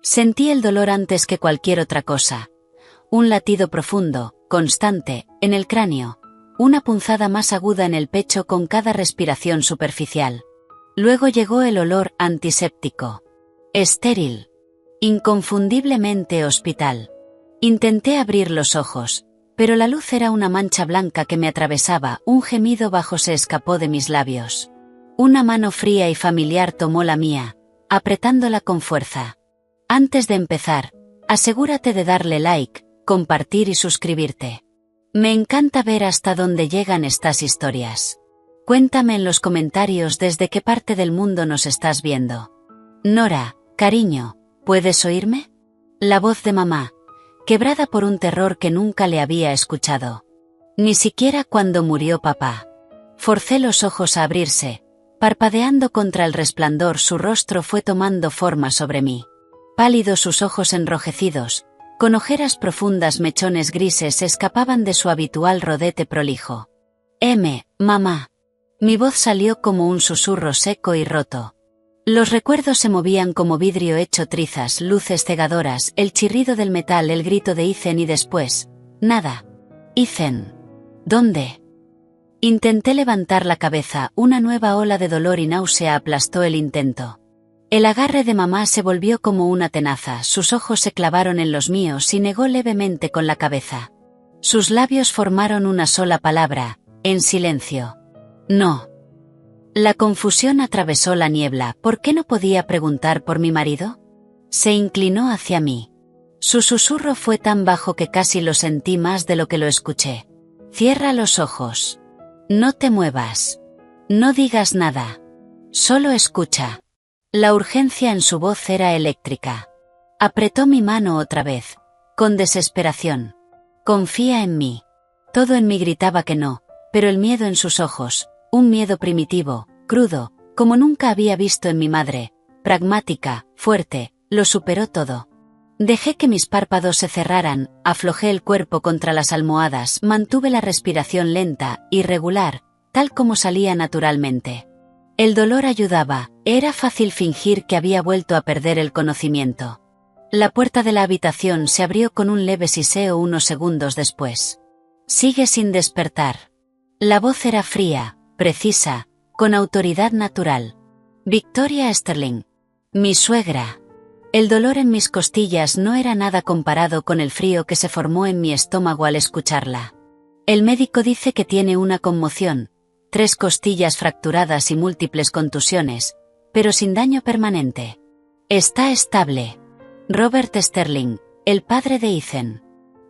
Sentí el dolor antes que cualquier otra cosa. Un latido profundo, constante, en el cráneo. Una punzada más aguda en el pecho con cada respiración superficial. Luego llegó el olor antiséptico. Estéril. Inconfundiblemente hospital. Intenté abrir los ojos, pero la luz era una mancha blanca que me atravesaba. Un gemido bajo se escapó de mis labios. Una mano fría y familiar tomó la mía, apretándola con fuerza. Antes de empezar, asegúrate de darle like, compartir y suscribirte. Me encanta ver hasta dónde llegan estas historias. Cuéntame en los comentarios desde qué parte del mundo nos estás viendo. Nora, cariño, ¿puedes oírme? La voz de mamá, quebrada por un terror que nunca le había escuchado. Ni siquiera cuando murió papá. Forcé los ojos a abrirse. Parpadeando contra el resplandor, su rostro fue tomando forma sobre mí. Pálidos, sus ojos enrojecidos, con ojeras profundas, mechones grises escapaban de su habitual rodete prolijo. Mamá. Mi voz salió como un susurro seco y roto. Los recuerdos se movían como vidrio hecho trizas, luces cegadoras, el chirrido del metal, el grito de Ethan y después, nada. Ethan. ¿Dónde? Intenté levantar la cabeza, una nueva ola de dolor y náusea aplastó el intento. El agarre de mamá se volvió como una tenaza, sus ojos se clavaron en los míos y negó levemente con la cabeza. Sus labios formaron una sola palabra, en silencio. No. La confusión atravesó la niebla. ¿Por qué no podía preguntar por mi marido? Se inclinó hacia mí. Su susurro fue tan bajo que casi lo sentí más de lo que lo escuché. Cierra los ojos. No te muevas. No digas nada. Solo escucha. La urgencia en su voz era eléctrica. Apretó mi mano otra vez, con desesperación. Confía en mí. Todo en mí gritaba que no, pero el miedo en sus ojos, un miedo primitivo, crudo, como nunca había visto en mi madre, pragmática, fuerte, lo superó todo. Dejé que mis párpados se cerraran, aflojé el cuerpo contra las almohadas, mantuve la respiración lenta, irregular, tal como salía naturalmente. El dolor ayudaba, era fácil fingir que había vuelto a perder el conocimiento. La puerta de la habitación se abrió con un leve siseo unos segundos después. Sigue sin despertar. La voz era fría, precisa, con autoridad natural. Victoria Sterling. Mi suegra. El dolor en mis costillas no era nada comparado con el frío que se formó en mi estómago al escucharla. El médico dice que tiene una conmoción, 3 costillas fracturadas y múltiples contusiones, pero sin daño permanente. Está estable. Robert Sterling, el padre de Ethan.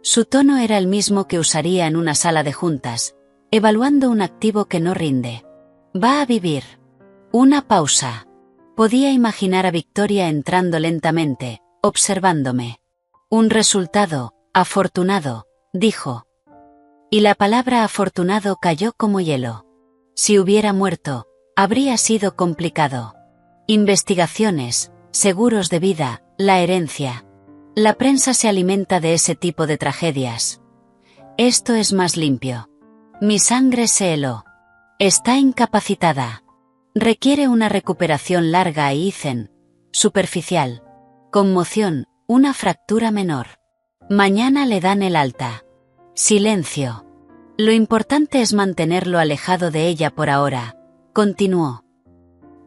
Su tono era el mismo que usaría en una sala de juntas, evaluando un activo que no rinde. Va a vivir. Una pausa. Podía imaginar a Victoria entrando lentamente, observándome. Un resultado, afortunado, dijo. Y la palabra afortunado cayó como hielo. Si hubiera muerto, habría sido complicado. Investigaciones, seguros de vida, la herencia. La prensa se alimenta de ese tipo de tragedias. Esto es más limpio. Mi sangre se heló. Está incapacitada. Requiere una recuperación larga y Ethan, superficial. Conmoción, una fractura menor. Mañana le dan el alta. Silencio. Lo importante es mantenerlo alejado de ella por ahora, continuó.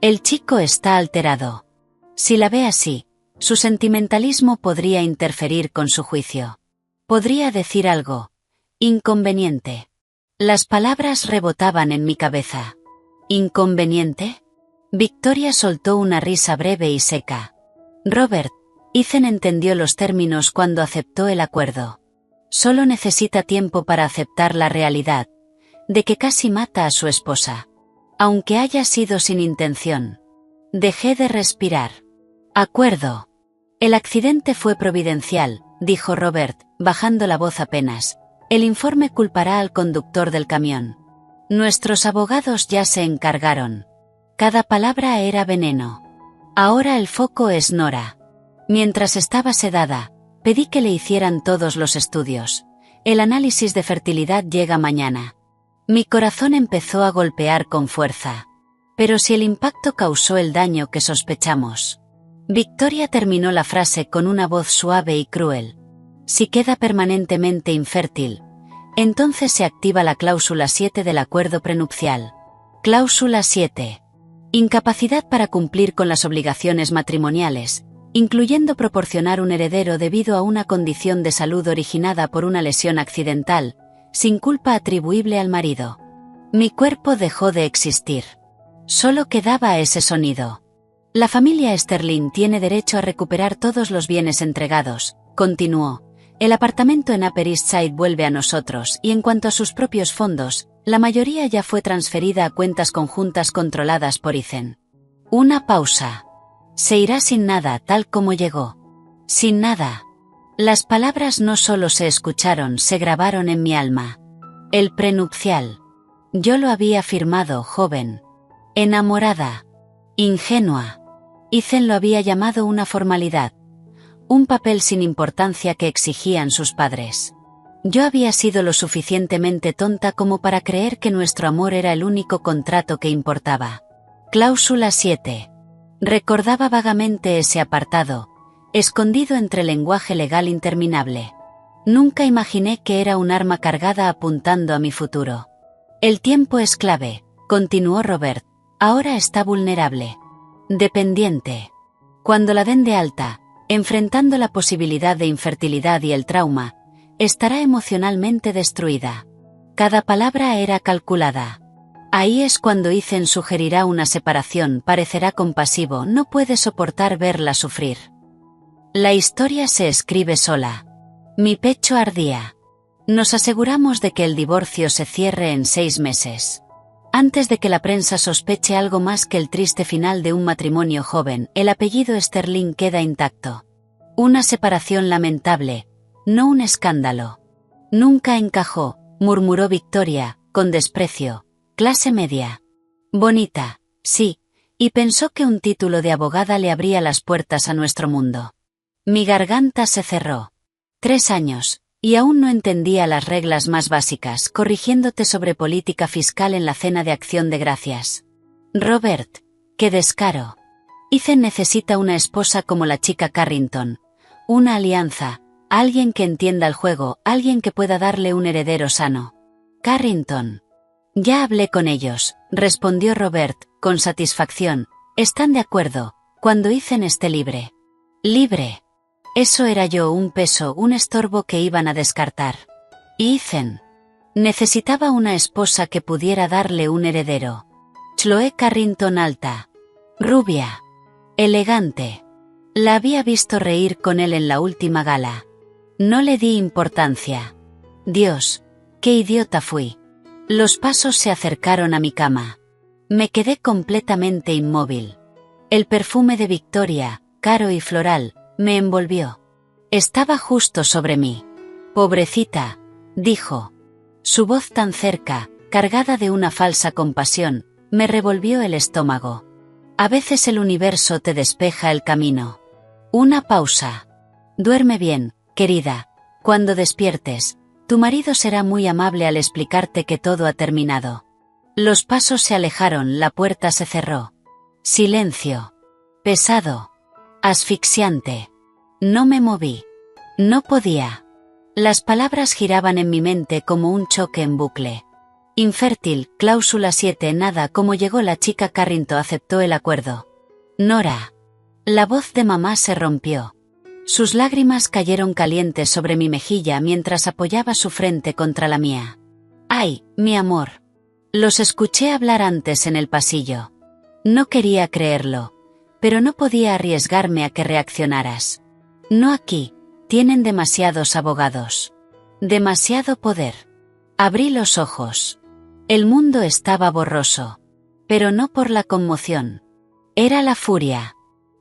El chico está alterado. Si la ve así, su sentimentalismo podría interferir con su juicio. Podría decir algo inconveniente. Las palabras rebotaban en mi cabeza. ¿Inconveniente? Victoria soltó una risa breve y seca. Robert, Ethan entendió los términos cuando aceptó el acuerdo. Solo necesita tiempo para aceptar la realidad, de que casi mata a su esposa. Aunque haya sido sin intención. Dejé de respirar. Acuerdo. El accidente fue providencial, dijo Robert, bajando la voz apenas. El informe culpará al conductor del camión. Nuestros abogados ya se encargaron. Cada palabra era veneno. Ahora el foco es Nora. Mientras estaba sedada, pedí que le hicieran todos los estudios. El análisis de fertilidad llega mañana. Mi corazón empezó a golpear con fuerza. Pero si el impacto causó el daño que sospechamos. Victoria terminó la frase con una voz suave y cruel. Si queda permanentemente infértil, entonces se activa la cláusula 7 del acuerdo prenupcial. Cláusula 7. Incapacidad para cumplir con las obligaciones matrimoniales, incluyendo proporcionar un heredero debido a una condición de salud originada por una lesión accidental, sin culpa atribuible al marido. Mi cuerpo dejó de existir. Solo quedaba ese sonido. La familia Sterling tiene derecho a recuperar todos los bienes entregados, continuó. El apartamento en Upper East Side vuelve a nosotros y en cuanto a sus propios fondos, la mayoría ya fue transferida a cuentas conjuntas controladas por Ethan. Una pausa. Se irá sin nada tal como llegó. Sin nada. Las palabras no solo se escucharon, se grabaron en mi alma. El prenupcial. Yo lo había firmado, joven. Enamorada. Ingenua. Ethan lo había llamado una formalidad. Un papel sin importancia que exigían sus padres. Yo había sido lo suficientemente tonta como para creer que nuestro amor era el único contrato que importaba. Cláusula 7. Recordaba vagamente ese apartado, escondido entre lenguaje legal interminable. Nunca imaginé que era un arma cargada apuntando a mi futuro. El tiempo es clave, continuó Robert. Ahora está vulnerable. Dependiente. Cuando la den de alta, enfrentando la posibilidad de infertilidad y el trauma, estará emocionalmente destruida. Cada palabra era calculada. Ahí es cuando Ethan sugerirá una separación, parecerá compasivo, no puede soportar verla sufrir. La historia se escribe sola. Mi pecho ardía. Nos aseguramos de que el divorcio se cierre en 6 meses. Antes de que la prensa sospeche algo más que el triste final de un matrimonio joven, el apellido Sterling queda intacto. Una separación lamentable, no un escándalo. Nunca encajó, murmuró Victoria, con desprecio. Clase media. Bonita, sí, y pensó que un título de abogada le abría las puertas a nuestro mundo. Mi garganta se cerró. 3 años. Y aún no entendía las reglas más básicas, corrigiéndote sobre política fiscal en la cena de Acción de Gracias. Robert, qué descaro. Ethan necesita una esposa como la chica Carrington. Una alianza, alguien que entienda el juego, alguien que pueda darle un heredero sano. Carrington. Ya hablé con ellos, respondió Robert, con satisfacción. Están de acuerdo, cuando Ethan esté libre. Libre. Eso era yo, un peso, un estorbo que iban a descartar. Y Ethan necesitaba una esposa que pudiera darle un heredero. Chloe Carrington alta, rubia, elegante. La había visto reír con él en la última gala. No le di importancia. Dios, qué idiota fui. Los pasos se acercaron a mi cama. Me quedé completamente inmóvil. El perfume de Victoria, caro y floral, me envolvió. Estaba justo sobre mí. Pobrecita, dijo. Su voz tan cerca, cargada de una falsa compasión, me revolvió el estómago. A veces el universo te despeja el camino. Una pausa. Duerme bien, querida. Cuando despiertes, tu marido será muy amable al explicarte que todo ha terminado. Los pasos se alejaron, la puerta se cerró. Silencio. Pesado. Asfixiante. No me moví. No podía. Las palabras giraban en mi mente como un choque en bucle. Infértil, cláusula 7, nada. Como llegó la chica Carrington, aceptó el acuerdo. Nora. La voz de mamá se rompió. Sus lágrimas cayeron calientes sobre mi mejilla mientras apoyaba su frente contra la mía. ¡Ay, mi amor! Los escuché hablar antes en el pasillo. No quería creerlo. Pero no podía arriesgarme a que reaccionaras. No aquí, tienen demasiados abogados. Demasiado poder. Abrí los ojos. El mundo estaba borroso. Pero no por la conmoción. Era la furia.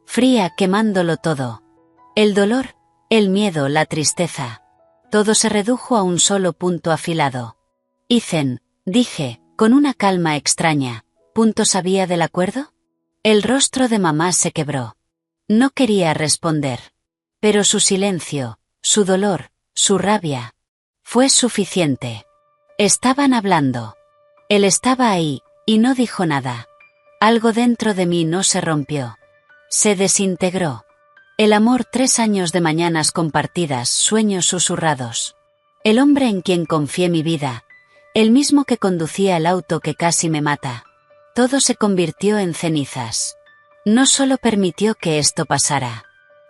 Fría, quemándolo todo. El dolor, el miedo, la tristeza. Todo se redujo a un solo punto afilado. Ethan, dije, con una calma extraña, ¿punto sabía del acuerdo? El rostro de mamá se quebró. No quería responder. Pero su silencio, su dolor, su rabia, fue suficiente. Estaban hablando. Él estaba ahí, y no dijo nada. Algo dentro de mí no se rompió. Se desintegró. El amor, 3 años de mañanas compartidas, sueños susurrados. El hombre en quien confié mi vida, el mismo que conducía el auto que casi me mata. Todo se convirtió en cenizas. No solo permitió que esto pasara.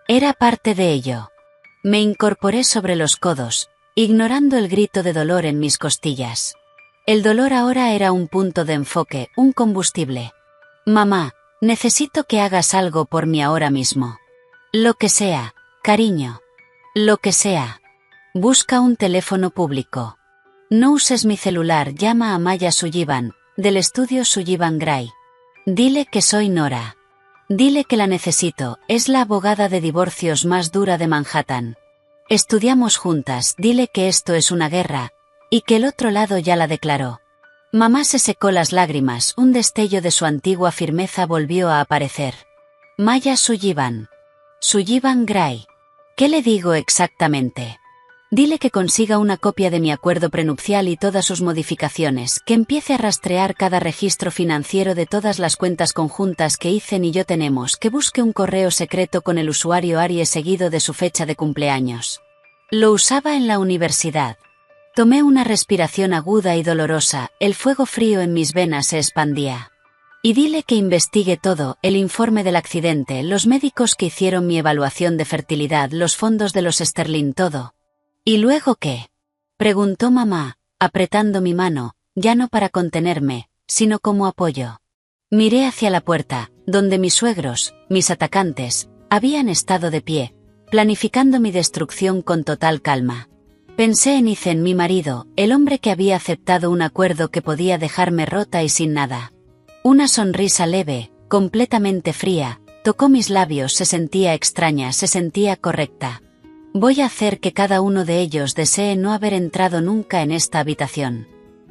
Era parte de ello. Me incorporé sobre los codos, ignorando el grito de dolor en mis costillas. El dolor ahora era un punto de enfoque, un combustible. Mamá, necesito que hagas algo por mí ahora mismo. Lo que sea, cariño. Lo que sea. Busca un teléfono público. No uses mi celular, llama a Maya Sullivan, del estudio Sullivan Gray. Dile que soy Nora. Dile que la necesito, es la abogada de divorcios más dura de Manhattan. Estudiamos juntas, dile que esto es una guerra, y que el otro lado ya la declaró. Mamá se secó las lágrimas, un destello de su antigua firmeza volvió a aparecer. Maya Sullivan. Sullivan Gray. ¿Qué le digo exactamente? Dile que consiga una copia de mi acuerdo prenupcial y todas sus modificaciones, que empiece a rastrear cada registro financiero de todas las cuentas conjuntas que Ethan y yo tenemos, que busque un correo secreto con el usuario Aries seguido de su fecha de cumpleaños. Lo usaba en la universidad. Tomé una respiración aguda y dolorosa, el fuego frío en mis venas se expandía. Y dile que investigue todo, el informe del accidente, los médicos que hicieron mi evaluación de fertilidad, los fondos de los Sterling, todo. ¿Y luego qué? Preguntó mamá, apretando mi mano, ya no para contenerme, sino como apoyo. Miré hacia la puerta, donde mis suegros, mis atacantes, habían estado de pie, planificando mi destrucción con total calma. Pensé en Ethan, mi marido, el hombre que había aceptado un acuerdo que podía dejarme rota y sin nada. Una sonrisa leve, completamente fría, tocó mis labios, se sentía extraña, se sentía correcta. Voy a hacer que cada uno de ellos desee no haber entrado nunca en esta habitación.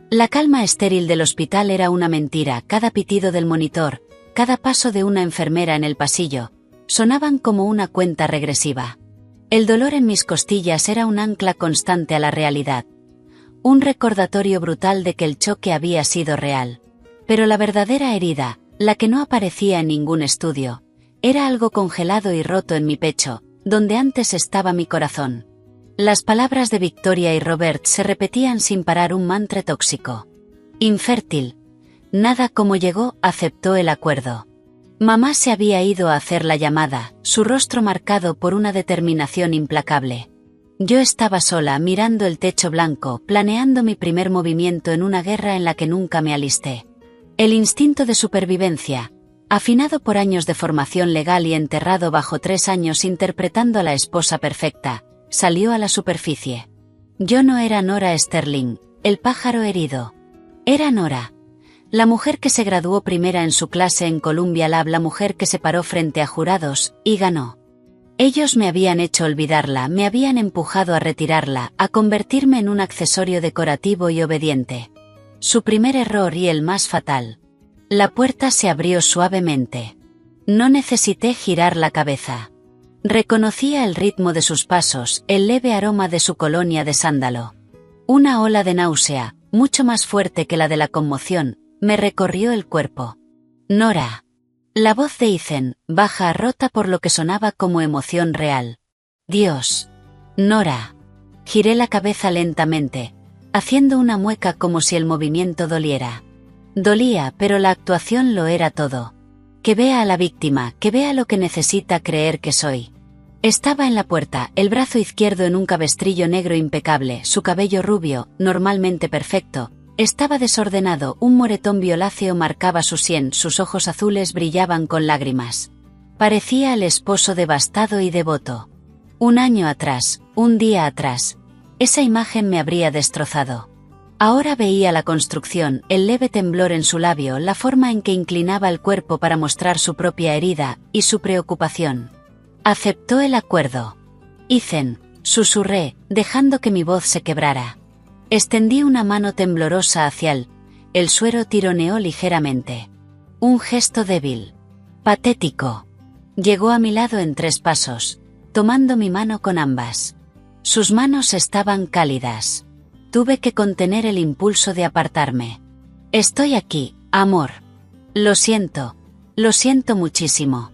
La calma estéril del hospital era una mentira, cada pitido del monitor, cada paso de una enfermera en el pasillo, sonaban como una cuenta regresiva. El dolor en mis costillas era un ancla constante a la realidad. Un recordatorio brutal de que el choque había sido real. Pero la verdadera herida, la que no aparecía en ningún estudio, era algo congelado y roto en mi pecho, donde antes estaba mi corazón. Las palabras de Victoria y Robert se repetían sin parar, un mantra tóxico. Infértil. Nada como llegó, aceptó el acuerdo. Mamá se había ido a hacer la llamada, su rostro marcado por una determinación implacable. Yo estaba sola, mirando el techo blanco, planeando mi primer movimiento en una guerra en la que nunca me alisté. El instinto de supervivencia, afinado por años de formación legal y enterrado bajo 3 años interpretando a la esposa perfecta, salió a la superficie. Yo no era Nora Sterling, el pájaro herido. Era Nora. La mujer que se graduó primera en su clase en Columbia Lab, la mujer que se paró frente a jurados, y ganó. Ellos me habían hecho olvidarla, me habían empujado a retirarla, a convertirme en un accesorio decorativo y obediente. Su primer error y el más fatal. La puerta se abrió suavemente. No necesité girar la cabeza. Reconocía el ritmo de sus pasos, el leve aroma de su colonia de sándalo. Una ola de náusea, mucho más fuerte que la de la conmoción, me recorrió el cuerpo. Nora. La voz de Ethan, baja, rota por lo que sonaba como emoción real. Dios. Nora. Giré la cabeza lentamente, haciendo una mueca como si el movimiento doliera. Dolía, pero la actuación lo era todo. Que vea a la víctima, que vea lo que necesita creer que soy. Estaba en la puerta, el brazo izquierdo en un cabestrillo negro impecable, su cabello rubio, normalmente perfecto, estaba desordenado, un moretón violáceo marcaba su sien, sus ojos azules brillaban con lágrimas. Parecía el esposo devastado y devoto. Un año atrás, un día atrás, esa imagen me habría destrozado. Ahora veía la construcción, el leve temblor en su labio, la forma en que inclinaba el cuerpo para mostrar su propia herida, y su preocupación. Aceptó el acuerdo. Ethan, susurré, dejando que mi voz se quebrara. Extendí una mano temblorosa hacia él. El suero tironeó ligeramente. Un gesto débil. Patético. Llegó a mi lado en 3 pasos, tomando mi mano con ambas. Sus manos estaban cálidas. Tuve que contener el impulso de apartarme. Estoy aquí, amor. Lo siento muchísimo.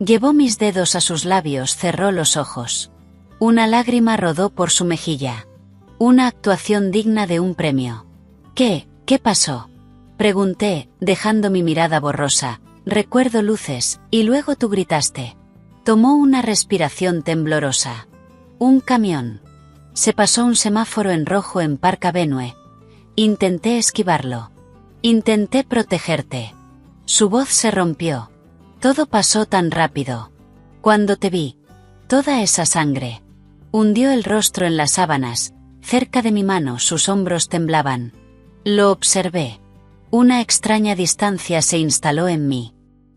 Llevó mis dedos a sus labios, cerró los ojos. Una lágrima rodó por su mejilla. Una actuación digna de un premio. ¿Qué pasó? Pregunté, dejando mi mirada borrosa. Recuerdo luces, y luego tú gritaste. Tomó una respiración temblorosa. Un camión. Se pasó un semáforo en rojo en Park Avenue. Intenté esquivarlo. Intenté protegerte. Su voz se rompió. Todo pasó tan rápido. Cuando te vi, toda esa sangre. Hundió el rostro en las sábanas. Cerca de mi mano sus hombros temblaban. Lo observé. Una extraña distancia se instaló en mí.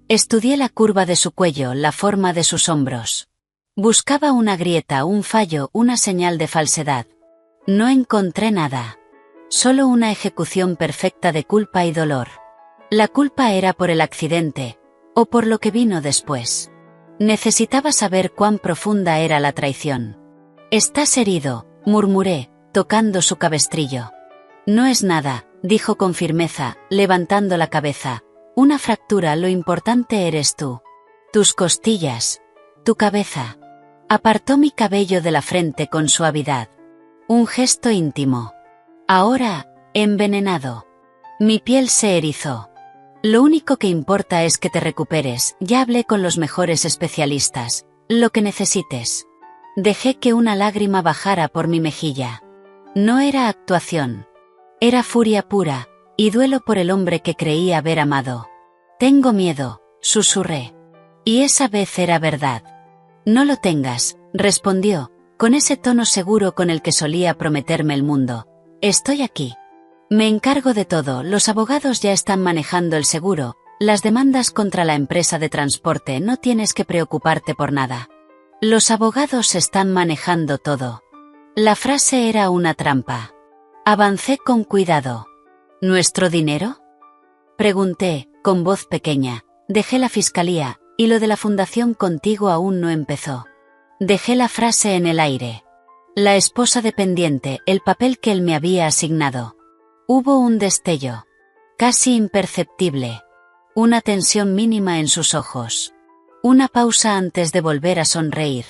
Estudié la curva de su cuello, la forma de sus hombros. Buscaba una grieta, un fallo, una señal de falsedad. No encontré nada. Solo una ejecución perfecta de culpa y dolor. La culpa era por el accidente, o por lo que vino después. Necesitaba saber cuán profunda era la traición. «Estás herido», murmuré, tocando su cabestrillo. «No es nada», dijo con firmeza, levantando la cabeza. «Una fractura, lo importante eres tú. Tus costillas. Tu cabeza». Apartó mi cabello de la frente con suavidad. Un gesto íntimo. Ahora, envenenado. Mi piel se erizó. «Lo único que importa es que te recuperes, ya hablé con los mejores especialistas. Lo que necesites». Dejé que una lágrima bajara por mi mejilla. No era actuación. Era furia pura, y duelo por el hombre que creí haber amado. «Tengo miedo», susurré. Y esa vez era verdad. «No lo tengas», respondió, con ese tono seguro con el que solía prometerme el mundo. «Estoy aquí. Me encargo de todo, los abogados ya están manejando el seguro, las demandas contra la empresa de transporte, no tienes que preocuparte por nada. Los abogados están manejando todo». La frase era una trampa. Avancé con cuidado. «¿Nuestro dinero?», pregunté, con voz pequeña. «Dejé la fiscalía, y lo de la fundación contigo aún no empezó». Dejé la frase en el aire. La esposa dependiente, el papel que él me había asignado. Hubo un destello. Casi imperceptible. Una tensión mínima en sus ojos. Una pausa antes de volver a sonreír.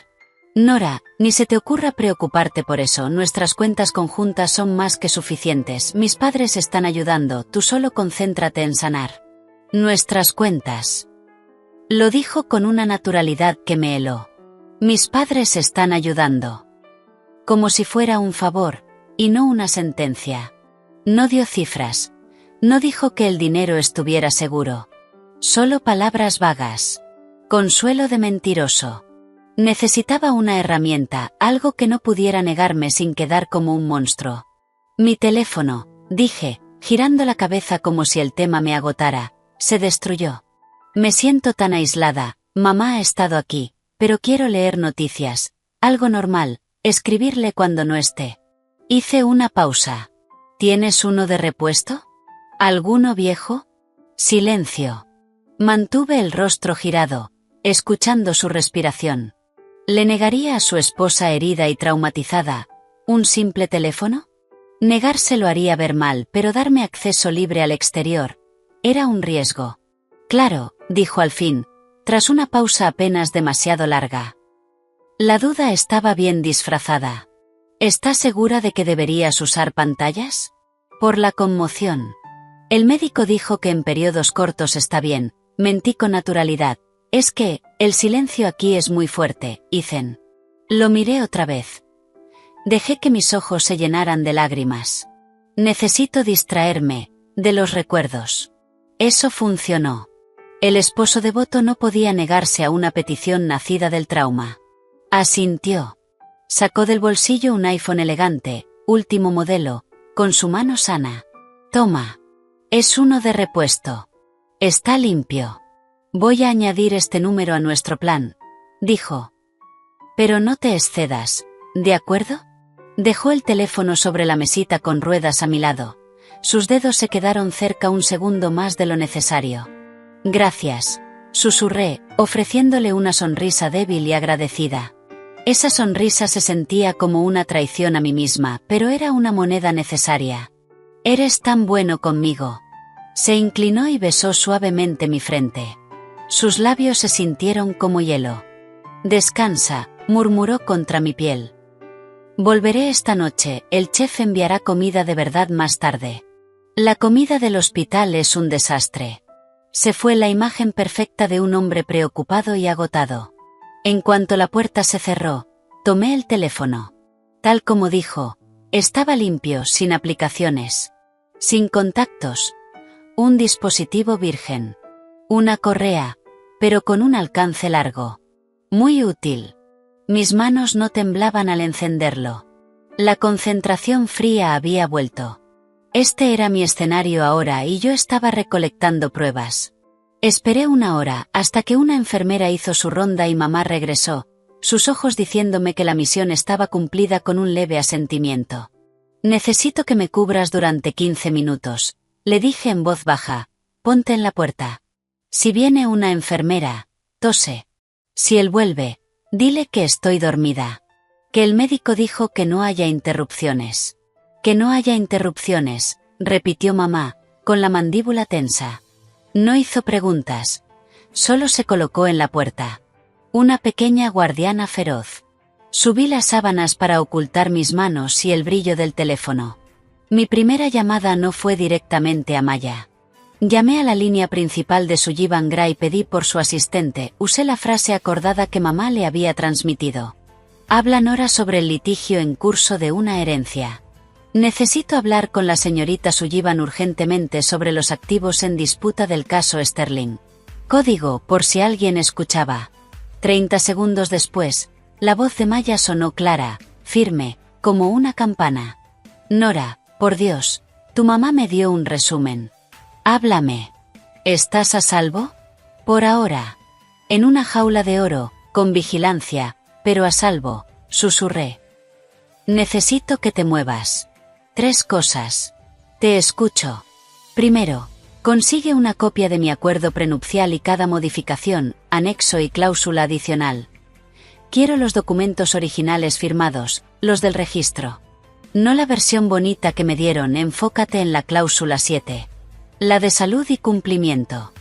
«Nora, ni se te ocurra preocuparte por eso, nuestras cuentas conjuntas son más que suficientes, mis padres están ayudando, tú solo concéntrate en sanar». «Nuestras cuentas». Lo dijo con una naturalidad que me heló. «Mis padres están ayudando». Como si fuera un favor, y no una sentencia. No dio cifras. No dijo que el dinero estuviera seguro. Solo palabras vagas. Consuelo de mentiroso. Necesitaba una herramienta, algo que no pudiera negarme sin quedar como un monstruo. «Mi teléfono», dije, girando la cabeza como si el tema me agotara, «se destruyó. Me siento tan aislada, mamá ha estado aquí, pero quiero leer noticias, algo normal, escribirle cuando no esté». Hice una pausa. «¿Tienes uno de repuesto? ¿Alguno viejo?» Silencio. Mantuve el rostro girado, escuchando su respiración. ¿Le negaría a su esposa herida y traumatizada un simple teléfono? Negárselo haría ver mal, pero darme acceso libre al exterior era un riesgo. «Claro», dijo al fin, tras una pausa apenas demasiado larga. La duda estaba bien disfrazada. «¿Estás segura de que deberías usar pantallas?» «Por la conmoción». El médico dijo que en periodos cortos está bien, mentí con naturalidad. «Es que, el silencio aquí es muy fuerte, Ethan». Lo miré otra vez. Dejé que mis ojos se llenaran de lágrimas. «Necesito distraerme, de los recuerdos». Eso funcionó. El esposo devoto no podía negarse a una petición nacida del trauma. Asintió. Sacó del bolsillo un iPhone elegante, último modelo, con su mano sana. «Toma. Es uno de repuesto. Está limpio. Voy a añadir este número a nuestro plan», dijo. «Pero no te excedas, ¿de acuerdo?» Dejó el teléfono sobre la mesita con ruedas a mi lado. Sus dedos se quedaron cerca un segundo más de lo necesario. «Gracias», susurré, ofreciéndole una sonrisa débil y agradecida. Esa sonrisa se sentía como una traición a mí misma, pero era una moneda necesaria. «Eres tan bueno conmigo». Se inclinó y besó suavemente mi frente. Sus labios se sintieron como hielo. Descansa, murmuró contra mi piel. Volveré esta noche, el chef enviará comida de verdad más tarde. La comida del hospital es un desastre. Se fue la imagen perfecta de un hombre preocupado y agotado. En cuanto la puerta se cerró, tomé el teléfono. Tal como dijo, estaba limpio, sin aplicaciones. Sin contactos. Un dispositivo virgen. Una correa, pero con un alcance largo. Muy útil. Mis manos no temblaban al encenderlo. La concentración fría había vuelto. Este era mi escenario ahora y yo estaba recolectando pruebas. Esperé 1 hora, hasta que una enfermera hizo su ronda y mamá regresó, sus ojos diciéndome que la misión estaba cumplida con un leve asentimiento. Necesito que me cubras durante 15 minutos, le dije en voz baja, ponte en la puerta. Si viene una enfermera, tose. Si él vuelve, dile que estoy dormida. Que el médico dijo que no haya interrupciones. Que no haya interrupciones, repitió mamá, con la mandíbula tensa. No hizo preguntas. Solo se colocó en la puerta. Una pequeña guardiana feroz. Subí las sábanas para ocultar mis manos y el brillo del teléfono. Mi primera llamada no fue directamente a Maya. Llamé a la línea principal de Sullivan-Gray y pedí por su asistente, usé la frase acordada que mamá le había transmitido. Habla Nora sobre el litigio en curso de una herencia. Necesito hablar con la señorita Sullivan urgentemente sobre los activos en disputa del caso Sterling. Código, por si alguien escuchaba. 30 segundos después, la voz de Maya sonó clara, firme, como una campana. Nora, por Dios, tu mamá me dio un resumen. Háblame. ¿Estás a salvo? Por ahora. En una jaula de oro, con vigilancia, pero a salvo, susurré. Necesito que te muevas. 3 cosas. Te escucho. Primero, consigue una copia de mi acuerdo prenupcial y cada modificación, anexo y cláusula adicional. Quiero los documentos originales firmados, los del registro. No la versión bonita que me dieron, enfócate en la cláusula 7. La de salud y cumplimiento.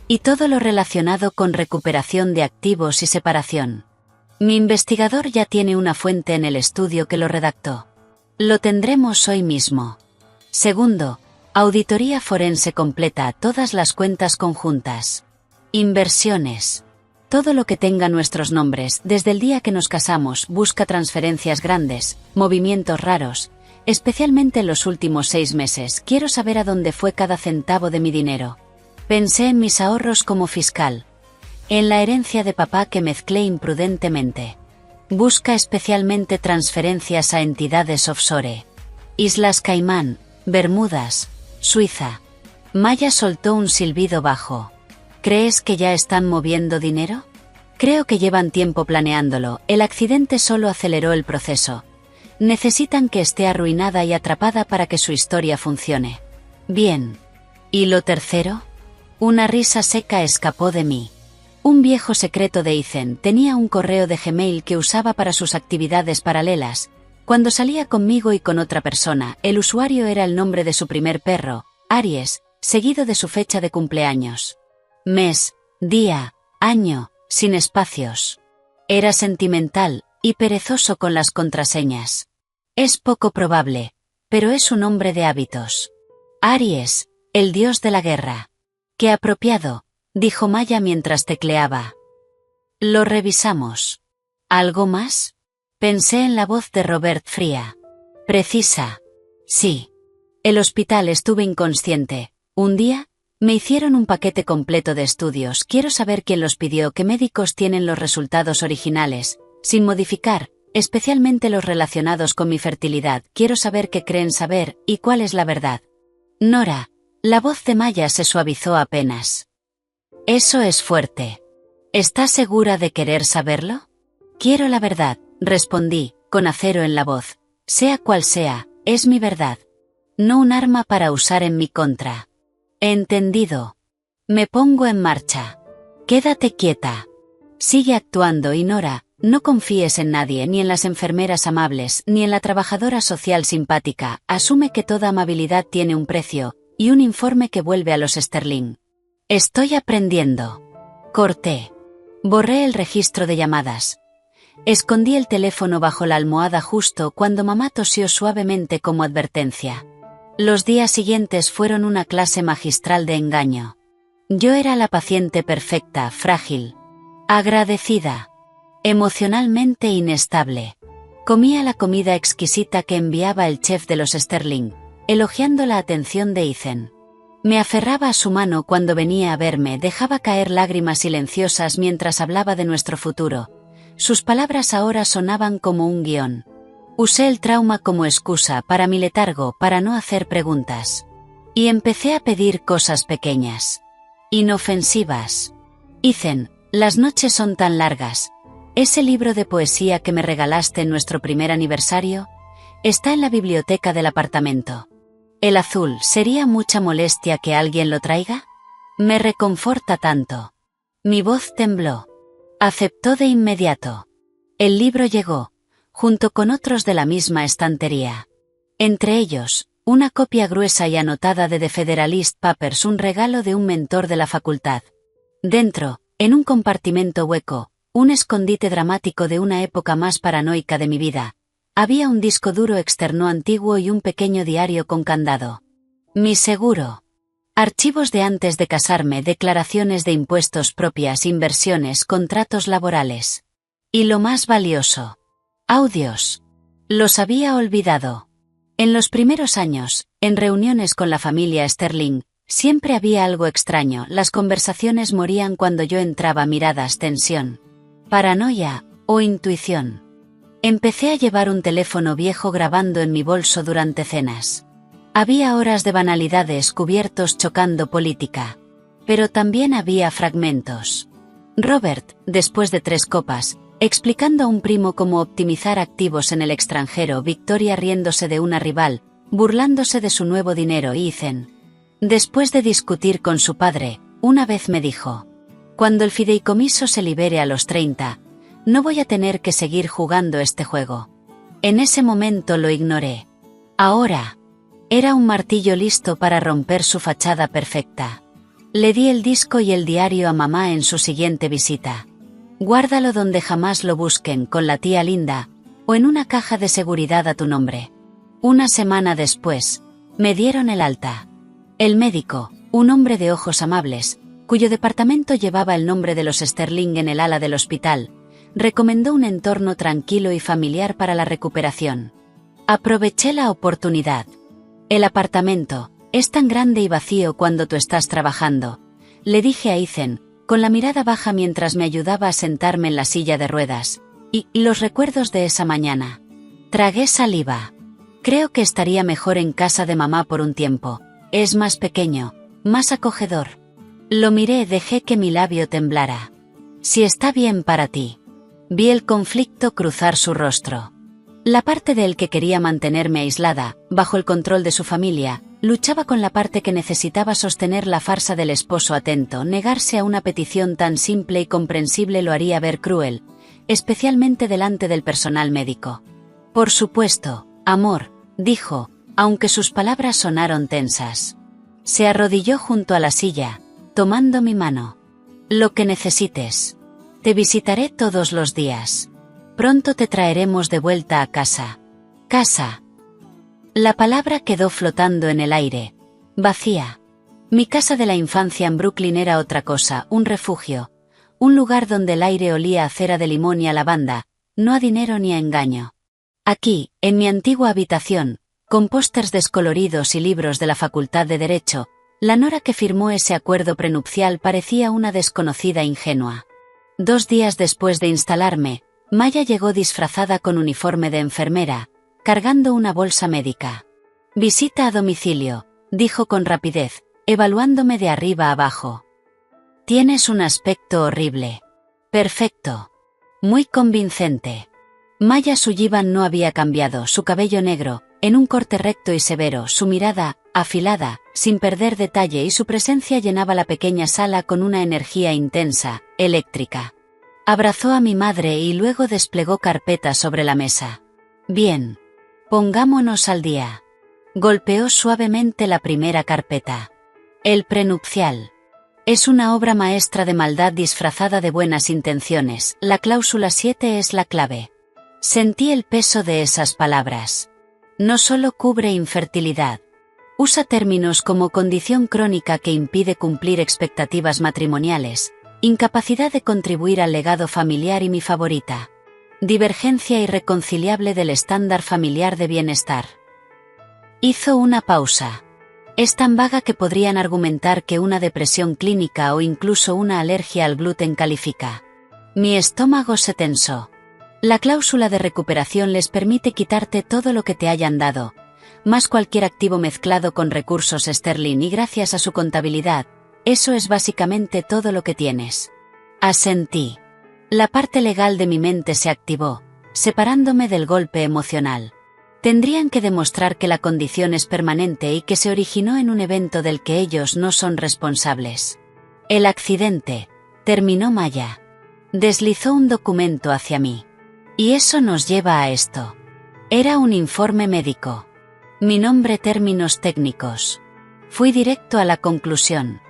Y todo lo relacionado con recuperación de activos y separación. Mi investigador ya tiene una fuente en el estudio que lo redactó. Lo tendremos hoy mismo. Segundo, auditoría forense completa, todas las cuentas conjuntas. Inversiones. Todo lo que tenga nuestros nombres, desde el día que nos casamos, busca transferencias grandes, movimientos raros. Especialmente en los últimos 6 meses, quiero saber a dónde fue cada centavo de mi dinero. Pensé en mis ahorros como fiscal. En la herencia de papá que mezclé imprudentemente. Busca especialmente transferencias a entidades offshore. Islas Caimán, Bermudas, Suiza. Maya soltó un silbido bajo. ¿Crees que ya están moviendo dinero? Creo que llevan tiempo planeándolo, el accidente solo aceleró el proceso. Necesitan que esté arruinada y atrapada para que su historia funcione. Bien. ¿Y lo tercero? Una risa seca escapó de mí. Un viejo secreto de Ethan tenía un correo de Gmail que usaba para sus actividades paralelas. Cuando salía conmigo y con otra persona, el usuario era el nombre de su primer perro, Aries, seguido de su fecha de cumpleaños. Mes, día, año, sin espacios. Era sentimental y perezoso con las contraseñas. Es poco probable, pero es un hombre de hábitos. Aries, el dios de la guerra. Qué apropiado, dijo Maya mientras tecleaba. Lo revisamos. ¿Algo más? Pensé en la voz de Robert fría. Precisa. Sí. El hospital estuve inconsciente. Un día, me hicieron un paquete completo de estudios. Quiero saber quién los pidió, qué médicos tienen los resultados originales, sin modificar, especialmente los relacionados con mi fertilidad. Quiero saber qué creen saber, y cuál es la verdad. Nora, la voz de Maya se suavizó apenas. Eso es fuerte. ¿Estás segura de querer saberlo? Quiero la verdad, respondí, con acero en la voz. Sea cual sea, es mi verdad. No un arma para usar en mi contra. Entendido. Me pongo en marcha. Quédate quieta. Sigue actuando y Nora, no confíes en nadie, ni en las enfermeras amables, ni en la trabajadora social simpática. Asume que toda amabilidad tiene un precio, y un informe que vuelve a los Sterling. Estoy aprendiendo. Corté. Borré el registro de llamadas. Escondí el teléfono bajo la almohada justo cuando mamá tosió suavemente como advertencia. Los días siguientes fueron una clase magistral de engaño. Yo era la paciente perfecta, frágil, agradecida, emocionalmente inestable. Comía la comida exquisita que enviaba el chef de los Sterling, elogiando la atención de Ethan. Me aferraba a su mano cuando venía a verme, dejaba caer lágrimas silenciosas mientras hablaba de nuestro futuro. Sus palabras ahora sonaban como un guión. Usé el trauma como excusa para mi letargo, para no hacer preguntas. Y empecé a pedir cosas pequeñas, inofensivas. Ethan, las noches son tan largas. Ese libro de poesía que me regalaste en nuestro primer aniversario está en la biblioteca del apartamento. El azul, ¿sería mucha molestia que alguien lo traiga? Me reconforta tanto. Mi voz tembló. Aceptó de inmediato. El libro llegó, junto con otros de la misma estantería. Entre ellos, una copia gruesa y anotada de The Federalist Papers, un regalo de un mentor de la facultad. Dentro, en un compartimento hueco, un escondite dramático de una época más paranoica de mi vida, había un disco duro externo antiguo y un pequeño diario con candado. Mi seguro. Archivos de antes de casarme, declaraciones de impuestos propias, inversiones, contratos laborales. Y lo más valioso. Audios. Los había olvidado. En los primeros años, en reuniones con la familia Sterling, siempre había algo extraño, las conversaciones morían cuando yo entraba, miradas, tensión, paranoia o intuición. Empecé a llevar un teléfono viejo grabando en mi bolso durante cenas. Había horas de banalidades, cubiertos chocando política. Pero también había fragmentos. Robert, después de 3 copas, explicando a un primo cómo optimizar activos en el extranjero, Victoria riéndose de una rival, burlándose de su nuevo dinero, y Ethan, después de discutir con su padre, una vez me dijo: cuando el fideicomiso se libere a los 30, no voy a tener que seguir jugando este juego. En ese momento lo ignoré. Ahora, era un martillo listo para romper su fachada perfecta. Le di el disco y el diario a mamá en su siguiente visita. Guárdalo donde jamás lo busquen, con la tía Linda, o en una caja de seguridad a tu nombre. Una semana después, me dieron el alta. El médico, un hombre de ojos amables, cuyo departamento llevaba el nombre de los Sterling en el ala del hospital, recomendó un entorno tranquilo y familiar para la recuperación. Aproveché la oportunidad. El apartamento es tan grande y vacío cuando tú estás trabajando, le dije a Ethan, con la mirada baja mientras me ayudaba a sentarme en la silla de ruedas. Y los recuerdos de esa mañana. Tragué saliva. Creo que estaría mejor en casa de mamá por un tiempo. Es más pequeño, más acogedor. Lo miré, dejé que mi labio temblara. Si está bien para ti. Vi el conflicto cruzar su rostro. La parte de él que quería mantenerme aislada, bajo el control de su familia, luchaba con la parte que necesitaba sostener la farsa del esposo atento. Negarse a una petición tan simple y comprensible lo haría ver cruel, especialmente delante del personal médico. Por supuesto, amor, dijo, aunque sus palabras sonaron tensas. Se arrodilló junto a la silla, tomando mi mano. Lo que necesites. Te visitaré todos los días. Pronto te traeremos de vuelta a casa. Casa. La palabra quedó flotando en el aire, vacía. Mi casa de la infancia en Brooklyn era otra cosa, un refugio, un lugar donde el aire olía a cera de limón y a lavanda, no a dinero ni a engaño. Aquí, en mi antigua habitación, con pósters descoloridos y libros de la Facultad de Derecho, la Nora que firmó ese acuerdo prenupcial parecía una desconocida ingenua. 2 días después de instalarme, Maya llegó disfrazada con uniforme de enfermera, cargando una bolsa médica. Visita a domicilio, dijo con rapidez, evaluándome de arriba a abajo. Tienes un aspecto horrible. Perfecto. Muy convincente. Maya Sullivan no había cambiado, su cabello negro, en un corte recto y severo, su mirada, afilada, sin perder detalle, y su presencia llenaba la pequeña sala con una energía intensa, eléctrica. Abrazó a mi madre y luego desplegó carpetas sobre la mesa. Bien. Pongámonos al día. Golpeó suavemente la primera carpeta. El prenupcial. Es una obra maestra de maldad disfrazada de buenas intenciones. La cláusula 7 es la clave. Sentí el peso de esas palabras. No solo cubre infertilidad. Usa términos como condición crónica que impide cumplir expectativas matrimoniales, incapacidad de contribuir al legado familiar y mi favorita, divergencia irreconciliable del estándar familiar de bienestar. Hizo una pausa. Es tan vaga que podrían argumentar que una depresión clínica o incluso una alergia al gluten califica. Mi estómago se tensó. La cláusula de recuperación les permite quitarte todo lo que te hayan dado, más cualquier activo mezclado con recursos sterling y gracias a su contabilidad, eso es básicamente todo lo que tienes. Asentí. La parte legal de mi mente se activó, separándome del golpe emocional. Tendrían que demostrar que la condición es permanente y que se originó en un evento del que ellos no son responsables. El accidente, terminó Maya. Deslizó un documento hacia mí. Y eso nos lleva a esto. Era un informe médico. Mi nombre, términos técnicos. Fui directo a la conclusión.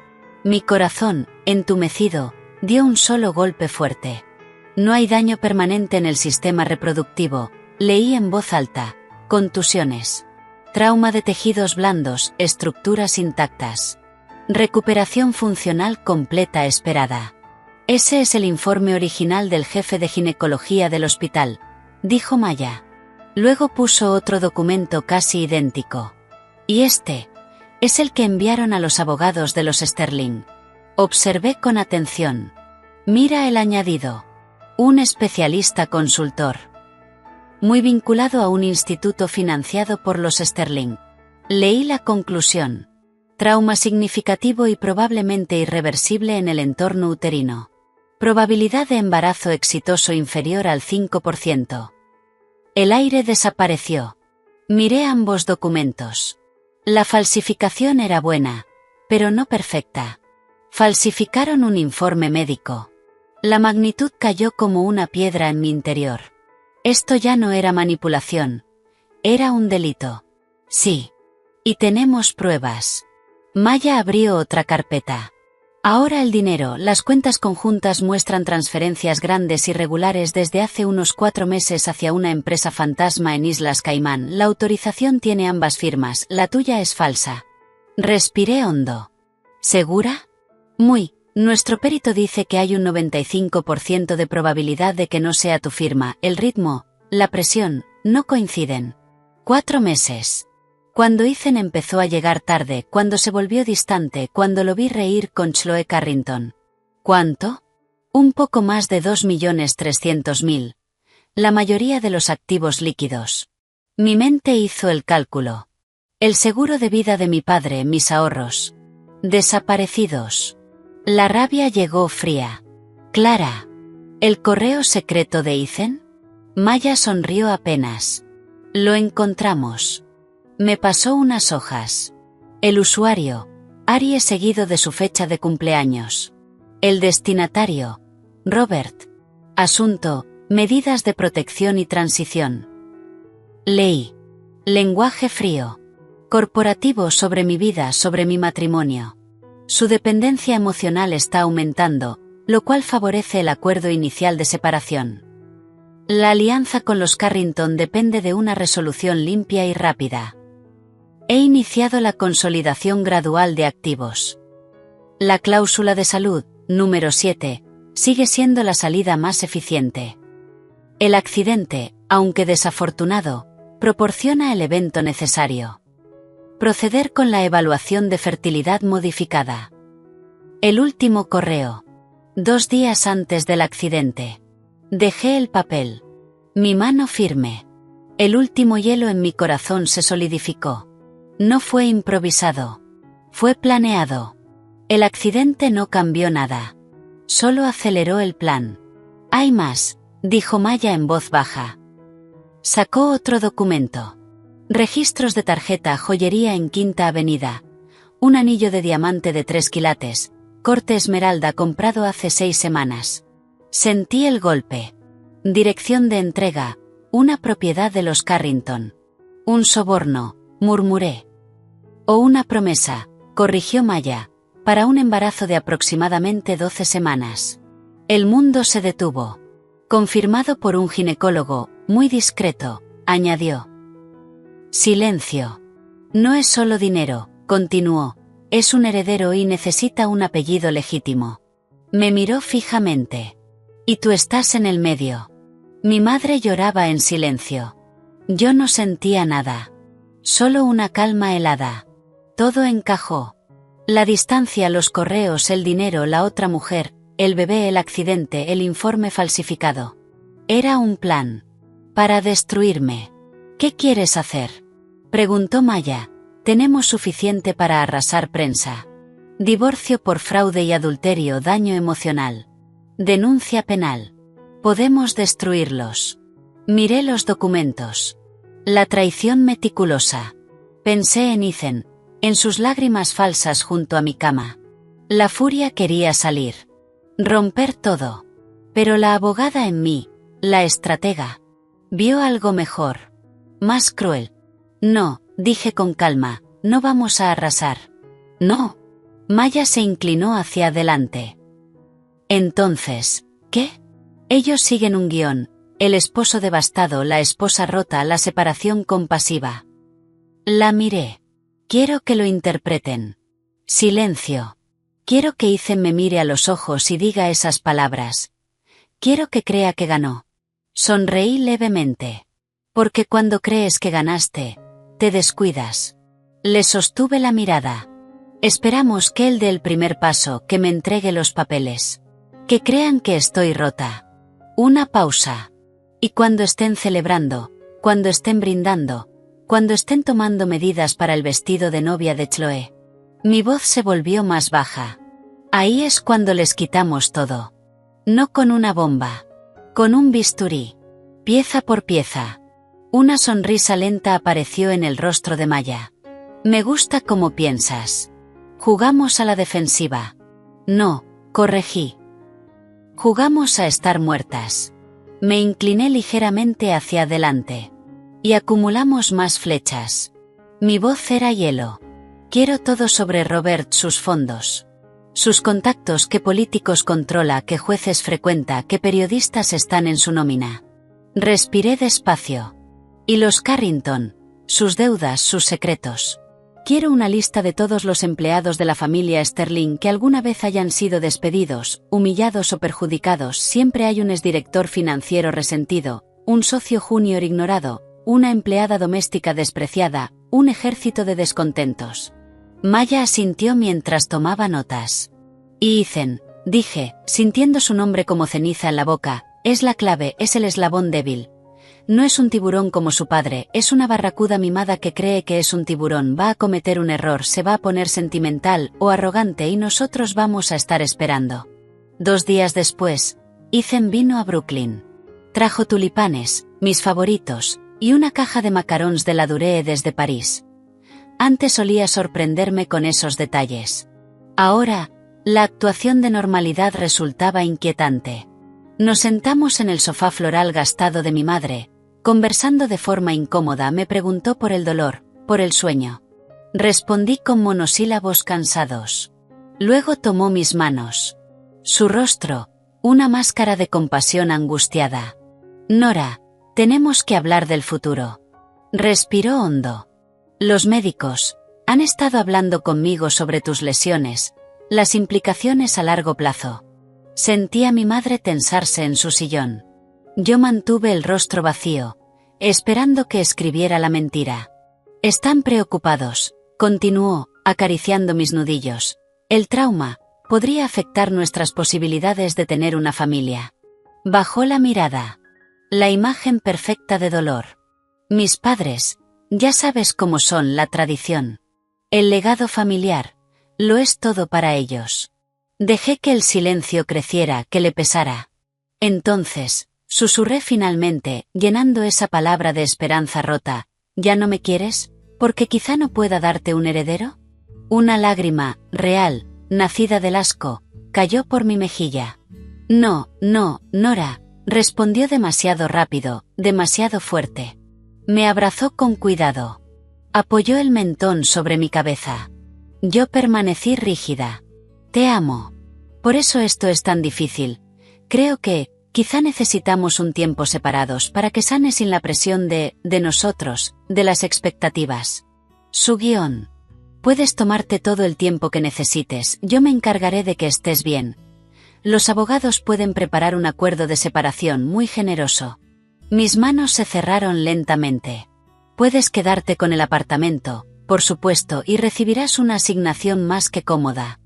Mi corazón, entumecido, dio un solo golpe fuerte. No hay daño permanente en el sistema reproductivo, leí en voz alta. Contusiones. Trauma de tejidos blandos, estructuras intactas. Recuperación funcional completa esperada. Ese es el informe original del jefe de ginecología del hospital, dijo Maya. Luego puso otro documento casi idéntico. Y este es el que enviaron a los abogados de los Sterling. Observé con atención. Mira el añadido. Un especialista consultor. Muy vinculado a un instituto financiado por los Sterling. Leí la conclusión. Trauma significativo y probablemente irreversible en el entorno uterino. Probabilidad de embarazo exitoso inferior al 5%. El aire desapareció. Miré ambos documentos. La falsificación era buena, pero no perfecta. Falsificaron un informe médico. La magnitud cayó como una piedra en mi interior. Esto ya no era manipulación. Era un delito. Sí. Y tenemos pruebas. Maya abrió otra carpeta. Ahora el dinero, las cuentas conjuntas muestran transferencias grandes y regulares desde hace unos 4 meses hacia una empresa fantasma en Islas Caimán. La autorización tiene ambas firmas, la tuya es falsa. Respiré hondo. ¿Segura? Muy. Nuestro perito dice que hay un 95% de probabilidad de que no sea tu firma. El ritmo, la presión, no coinciden. 4 meses. Cuando Ethan empezó a llegar tarde, cuando se volvió distante, cuando lo vi reír con Chloe Carrington. ¿Cuánto? Un poco más de 2.300.000. La mayoría de los activos líquidos. Mi mente hizo el cálculo. El seguro de vida de mi padre, mis ahorros. Desaparecidos. La rabia llegó fría. Clara. ¿El correo secreto de Ethan? Maya sonrió apenas. Lo encontramos. Me pasó unas hojas. El usuario, Aries seguido de su fecha de cumpleaños. El destinatario, Robert. Asunto, medidas de protección y transición. Leí. Lenguaje frío. Corporativo sobre mi vida, sobre mi matrimonio. Su dependencia emocional está aumentando, lo cual favorece el acuerdo inicial de separación. La alianza con los Carrington depende de una resolución limpia y rápida. He iniciado la consolidación gradual de activos. La cláusula de salud, número 7, sigue siendo la salida más eficiente. El accidente, aunque desafortunado, proporciona el evento necesario. Proceder con la evaluación de fertilidad modificada. El último correo. 2 días antes del accidente. Dejé el papel. Mi mano firme. El último hielo en mi corazón se solidificó. No fue improvisado. Fue planeado. El accidente no cambió nada. Solo aceleró el plan. Hay más, dijo Maya en voz baja. Sacó otro documento. Registros de tarjeta, joyería en Quinta Avenida. Un anillo de diamante de 3 quilates, corte esmeralda comprado hace 6 semanas. Sentí el golpe. Dirección de entrega, una propiedad de los Carrington. Un soborno, murmuré. O una promesa, corrigió Maya, para un embarazo de aproximadamente 12 semanas. El mundo se detuvo. Confirmado por un ginecólogo, muy discreto, añadió. Silencio. No es solo dinero, continuó, es un heredero y necesita un apellido legítimo. Me miró fijamente. Y tú estás en el medio. Mi madre lloraba en silencio. Yo no sentía nada. Solo una calma helada. Todo encajó. La distancia, los correos, el dinero, la otra mujer, el bebé, el accidente, el informe falsificado. Era un plan. Para destruirme. ¿Qué quieres hacer? Preguntó Maya. Tenemos suficiente para arrasar prensa. Divorcio por fraude y adulterio, daño emocional. Denuncia penal. Podemos destruirlos. Miré los documentos. La traición meticulosa. Pensé en Ethan, en sus lágrimas falsas junto a mi cama. La furia quería salir. Romper todo. Pero la abogada en mí, la estratega, vio algo mejor. Más cruel. No, dije con calma, no vamos a arrasar. No. Maya se inclinó hacia adelante. Entonces, ¿qué? Ellos siguen un guión, el esposo devastado, la esposa rota, la separación compasiva. La miré. Quiero que lo interpreten. Silencio. Quiero que Ethan me mire a los ojos y diga esas palabras. Quiero que crea que ganó. Sonreí levemente. Porque cuando crees que ganaste, te descuidas. Le sostuve la mirada. Esperamos que él dé el primer paso, que me entregue los papeles. Que crean que estoy rota. Una pausa. Y cuando estén celebrando, cuando estén brindando, cuando estén tomando medidas para el vestido de novia de Chloe. Mi voz se volvió más baja. Ahí es cuando les quitamos todo. No con una bomba. Con un bisturí. Pieza por pieza. Una sonrisa lenta apareció en el rostro de Maya. Me gusta cómo piensas. Jugamos a la defensiva. No, corregí. Jugamos a estar muertas. Me incliné ligeramente hacia adelante. Y acumulamos más flechas. Mi voz era hielo. Quiero todo sobre Robert, sus fondos. Sus contactos, qué políticos controla, qué jueces frecuenta, qué periodistas están en su nómina. Respiré despacio. Y los Carrington, sus deudas, sus secretos. Quiero una lista de todos los empleados de la familia Sterling que alguna vez hayan sido despedidos, humillados o perjudicados. Siempre hay un exdirector financiero resentido, un socio junior ignorado, una empleada doméstica despreciada, un ejército de descontentos. Maya asintió mientras tomaba notas. Y Ethan, dije, sintiendo su nombre como ceniza en la boca, es la clave, es el eslabón débil. No es un tiburón como su padre, es una barracuda mimada que cree que es un tiburón, va a cometer un error, se va a poner sentimental o arrogante y nosotros vamos a estar esperando. 2 días después, Ethan vino a Brooklyn. Trajo tulipanes, mis favoritos, y una caja de macarons de la Durée desde París. Antes solía sorprenderme con esos detalles. Ahora, la actuación de normalidad resultaba inquietante. Nos sentamos en el sofá floral gastado de mi madre. Conversando de forma incómoda, me preguntó por el dolor, por el sueño. Respondí con monosílabos cansados. Luego tomó mis manos. Su rostro, una máscara de compasión angustiada. Nora, tenemos que hablar del futuro. Respiró hondo. Los médicos han estado hablando conmigo sobre tus lesiones, las implicaciones a largo plazo. Sentí a mi madre tensarse en su sillón. Yo mantuve el rostro vacío, esperando que escribiera la mentira. Están preocupados, continuó, acariciando mis nudillos. El trauma podría afectar nuestras posibilidades de tener una familia. Bajó la mirada. La imagen perfecta de dolor. Mis padres, ya sabes cómo son, la tradición. El legado familiar, lo es todo para ellos. Dejé que el silencio creciera, que le pesara. Entonces, susurré finalmente, llenando esa palabra de esperanza rota, ¿ya no me quieres? ¿Porque quizá no pueda darte un heredero? Una lágrima, real, nacida del asco, cayó por mi mejilla. No, no, Nora, respondió demasiado rápido, demasiado fuerte. Me abrazó con cuidado. Apoyó el mentón sobre mi cabeza. Yo permanecí rígida. Te amo. Por eso esto es tan difícil. Creo que, quizá necesitamos un tiempo separados para que sane sin la presión de nosotros, de las expectativas. Su guión. Puedes tomarte todo el tiempo que necesites, yo me encargaré de que estés bien. Los abogados pueden preparar un acuerdo de separación muy generoso. Mis manos se cerraron lentamente. Puedes quedarte con el apartamento, por supuesto, y recibirás una asignación más que cómoda.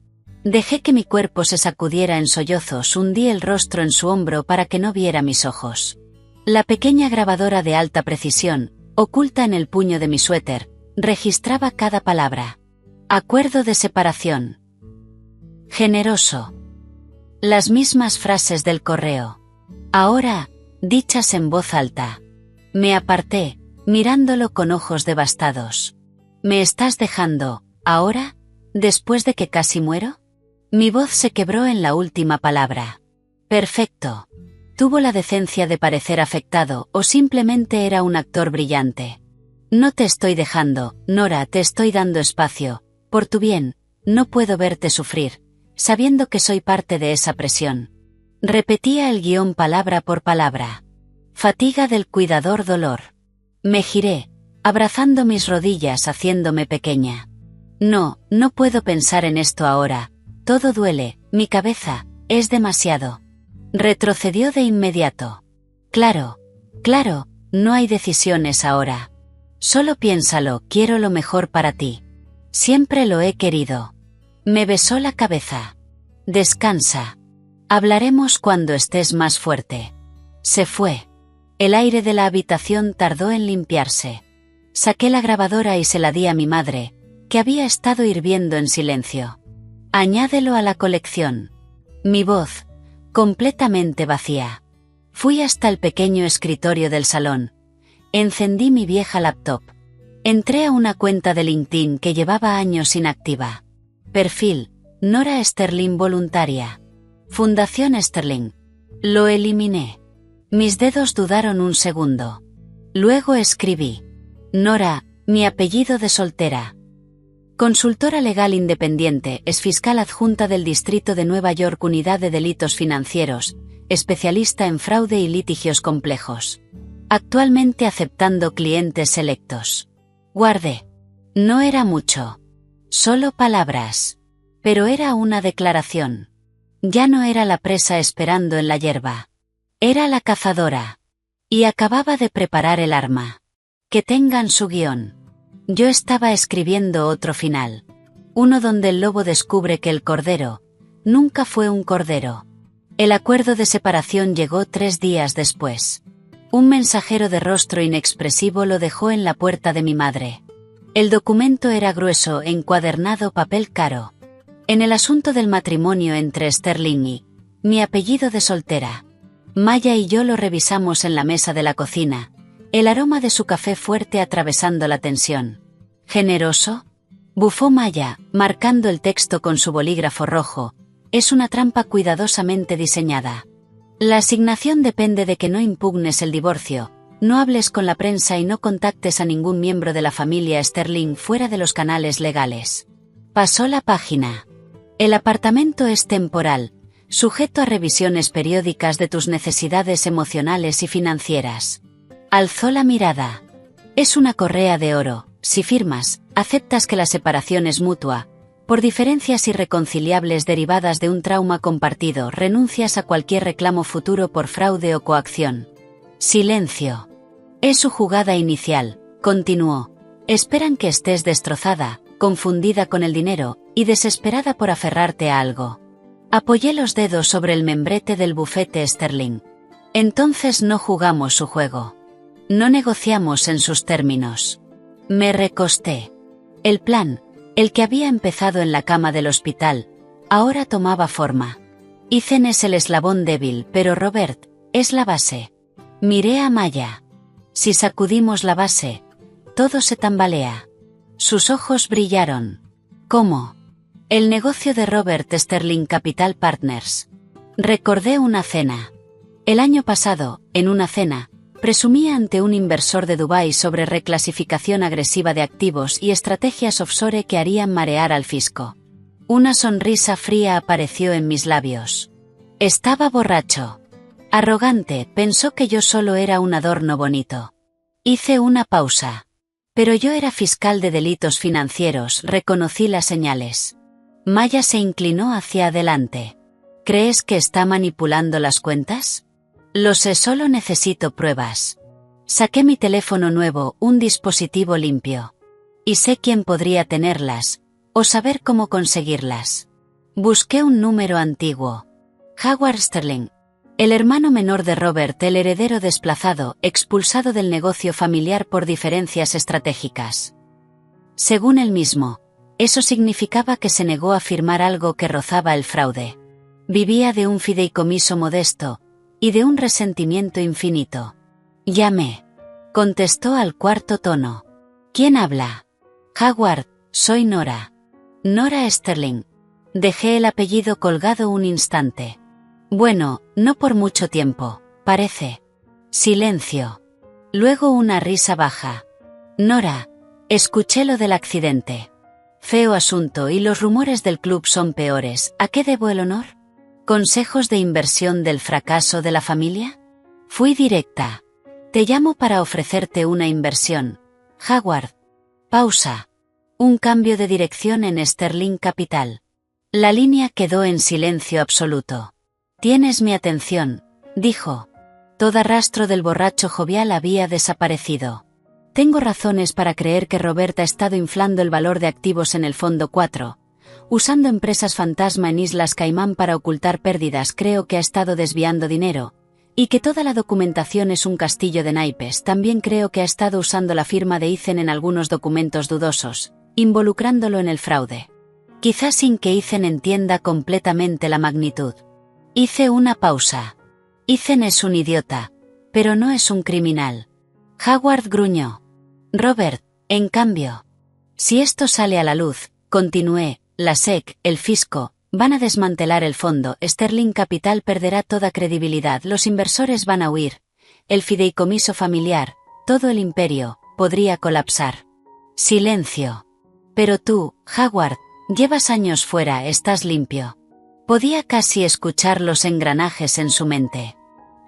Dejé que mi cuerpo se sacudiera en sollozos, hundí el rostro en su hombro para que no viera mis ojos. La pequeña grabadora de alta precisión, oculta en el puño de mi suéter, registraba cada palabra. Acuerdo de separación. Generoso. Las mismas frases del correo. Ahora, dichas en voz alta. Me aparté, mirándolo con ojos devastados. ¿Me estás dejando, ahora, después de que casi muero? Mi voz se quebró en la última palabra. Perfecto. Tuvo la decencia de parecer afectado, o simplemente era un actor brillante. No te estoy dejando, Nora, te estoy dando espacio. Por tu bien, no puedo verte sufrir, sabiendo que soy parte de esa presión. Repetía el guión palabra por palabra. Fatiga del cuidador, dolor. Me giré, abrazando mis rodillas, haciéndome pequeña. No puedo pensar en esto ahora. Todo duele, mi cabeza, es demasiado. Retrocedió de inmediato. Claro, no hay decisiones ahora. Solo piénsalo, quiero lo mejor para ti. Siempre lo he querido. Me besó la cabeza. Descansa. Hablaremos cuando estés más fuerte. Se fue. El aire de la habitación tardó en limpiarse. Saqué la grabadora y se la di a mi madre, que había estado hirviendo en silencio. Añádelo a la colección. Mi voz, completamente vacía. Fui hasta el pequeño escritorio del salón. Encendí mi vieja laptop. Entré a una cuenta de LinkedIn que llevaba años inactiva. Perfil, Nora Sterling voluntaria. Fundación Sterling. Lo eliminé. Mis dedos dudaron un segundo. Luego escribí. Nora, mi apellido de soltera. Consultora legal independiente, es fiscal adjunta del Distrito de Nueva York, Unidad de Delitos Financieros, especialista en fraude y litigios complejos. Actualmente aceptando clientes selectos. Guardé. No era mucho. Solo palabras. Pero era una declaración. Ya no era la presa esperando en la hierba. Era la cazadora. Y acababa de preparar el arma. Que tengan su guión. Yo estaba escribiendo otro final. Uno donde el lobo descubre que el cordero nunca fue un cordero. El acuerdo de separación llegó 3 días después. Un mensajero de rostro inexpresivo lo dejó en la puerta de mi madre. El documento era grueso, encuadernado, papel caro. En el asunto del matrimonio entre Sterling y mi apellido de soltera. Maya y yo lo revisamos en la mesa de la cocina. El aroma de su café fuerte atravesando la tensión. ¿Generoso? Bufó Maya, marcando el texto con su bolígrafo rojo. Es una trampa cuidadosamente diseñada. La asignación depende de que no impugnes el divorcio, no hables con la prensa y no contactes a ningún miembro de la familia Sterling fuera de los canales legales. Pasó la página. El apartamento es temporal, sujeto a revisiones periódicas de tus necesidades emocionales y financieras. Alzó la mirada. Es una correa de oro. Si firmas, aceptas que la separación es mutua. Por diferencias irreconciliables derivadas de un trauma compartido, renuncias a cualquier reclamo futuro por fraude o coacción. Silencio. Es su jugada inicial, continuó. Esperan que estés destrozada, confundida con el dinero, y desesperada por aferrarte a algo. Apoyé los dedos sobre el membrete del bufete Sterling. Entonces no jugamos su juego. No negociamos en sus términos. Me recosté. El plan, el que había empezado en la cama del hospital, ahora tomaba forma. Ethan es el eslabón débil, pero Robert es la base. Miré a Maya. Si sacudimos la base, todo se tambalea. Sus ojos brillaron. ¿Cómo? El negocio de Robert Sterling Capital Partners. Recordé una cena. El año pasado, en una cena, presumía ante un inversor de Dubái sobre reclasificación agresiva de activos y estrategias offshore que harían marear al fisco. Una sonrisa fría apareció en mis labios. Estaba borracho. Arrogante, pensó que yo solo era un adorno bonito. Hice una pausa. Pero yo era fiscal de delitos financieros, reconocí las señales. Maya se inclinó hacia adelante. ¿Crees que está manipulando las cuentas? Lo sé, solo necesito pruebas. Saqué mi teléfono nuevo, un dispositivo limpio. Y sé quién podría tenerlas, o saber cómo conseguirlas. Busqué un número antiguo. Howard Sterling. El hermano menor de Robert, el heredero desplazado, expulsado del negocio familiar por diferencias estratégicas. Según él mismo, eso significaba que se negó a firmar algo que rozaba el fraude. Vivía de un fideicomiso modesto, y de un resentimiento infinito. Llamé. Contestó al cuarto tono. ¿Quién habla? Howard, soy Nora. Nora Sterling. Dejé el apellido colgado un instante. Bueno, no por mucho tiempo, parece. Silencio. Luego una risa baja. Nora, escuché lo del accidente. Feo asunto y los rumores del club son peores. ¿A qué debo el honor? ¿Consejos de inversión del fracaso de la familia? Fui directa. Te llamo para ofrecerte una inversión. Howard. Pausa. Un cambio de dirección en Sterling Capital. La línea quedó en silencio absoluto. Tienes mi atención, dijo. Todo rastro del borracho jovial había desaparecido. Tengo razones para creer que Robert ha estado inflando el valor de activos en el Fondo 4. Usando empresas fantasma en Islas Caimán para ocultar pérdidas, creo que ha estado desviando dinero. Y que toda la documentación es un castillo de naipes. También creo que ha estado usando la firma de Ethan en algunos documentos dudosos, involucrándolo en el fraude. Quizás sin que Ethan entienda completamente la magnitud. Hice una pausa. Ethan es un idiota, pero no es un criminal. Howard gruñó. Robert, en cambio. Si esto sale a la luz, continué, la SEC, el fisco, van a desmantelar el fondo, Sterling Capital perderá toda credibilidad, los inversores van a huir, el fideicomiso familiar, todo el imperio, podría colapsar. Silencio. Pero tú, Howard, llevas años fuera, estás limpio. Podía casi escuchar los engranajes en su mente.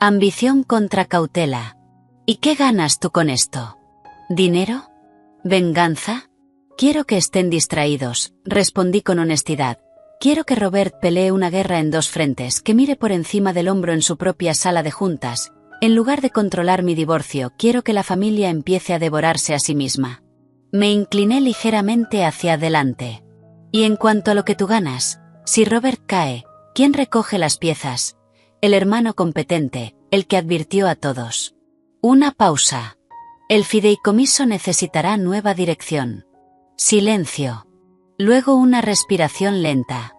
Ambición contra cautela. ¿Y qué ganas tú con esto? ¿Dinero? ¿Venganza? Quiero que estén distraídos, respondí con honestidad. Quiero que Robert pelee una guerra en dos frentes, que mire por encima del hombro en su propia sala de juntas. En lugar de controlar mi divorcio, quiero que la familia empiece a devorarse a sí misma. Me incliné ligeramente hacia adelante. Y en cuanto a lo que tú ganas, si Robert cae, ¿quién recoge las piezas? El hermano competente, el que advirtió a todos. Una pausa. El fideicomiso necesitará nueva dirección. Silencio. Luego una respiración lenta.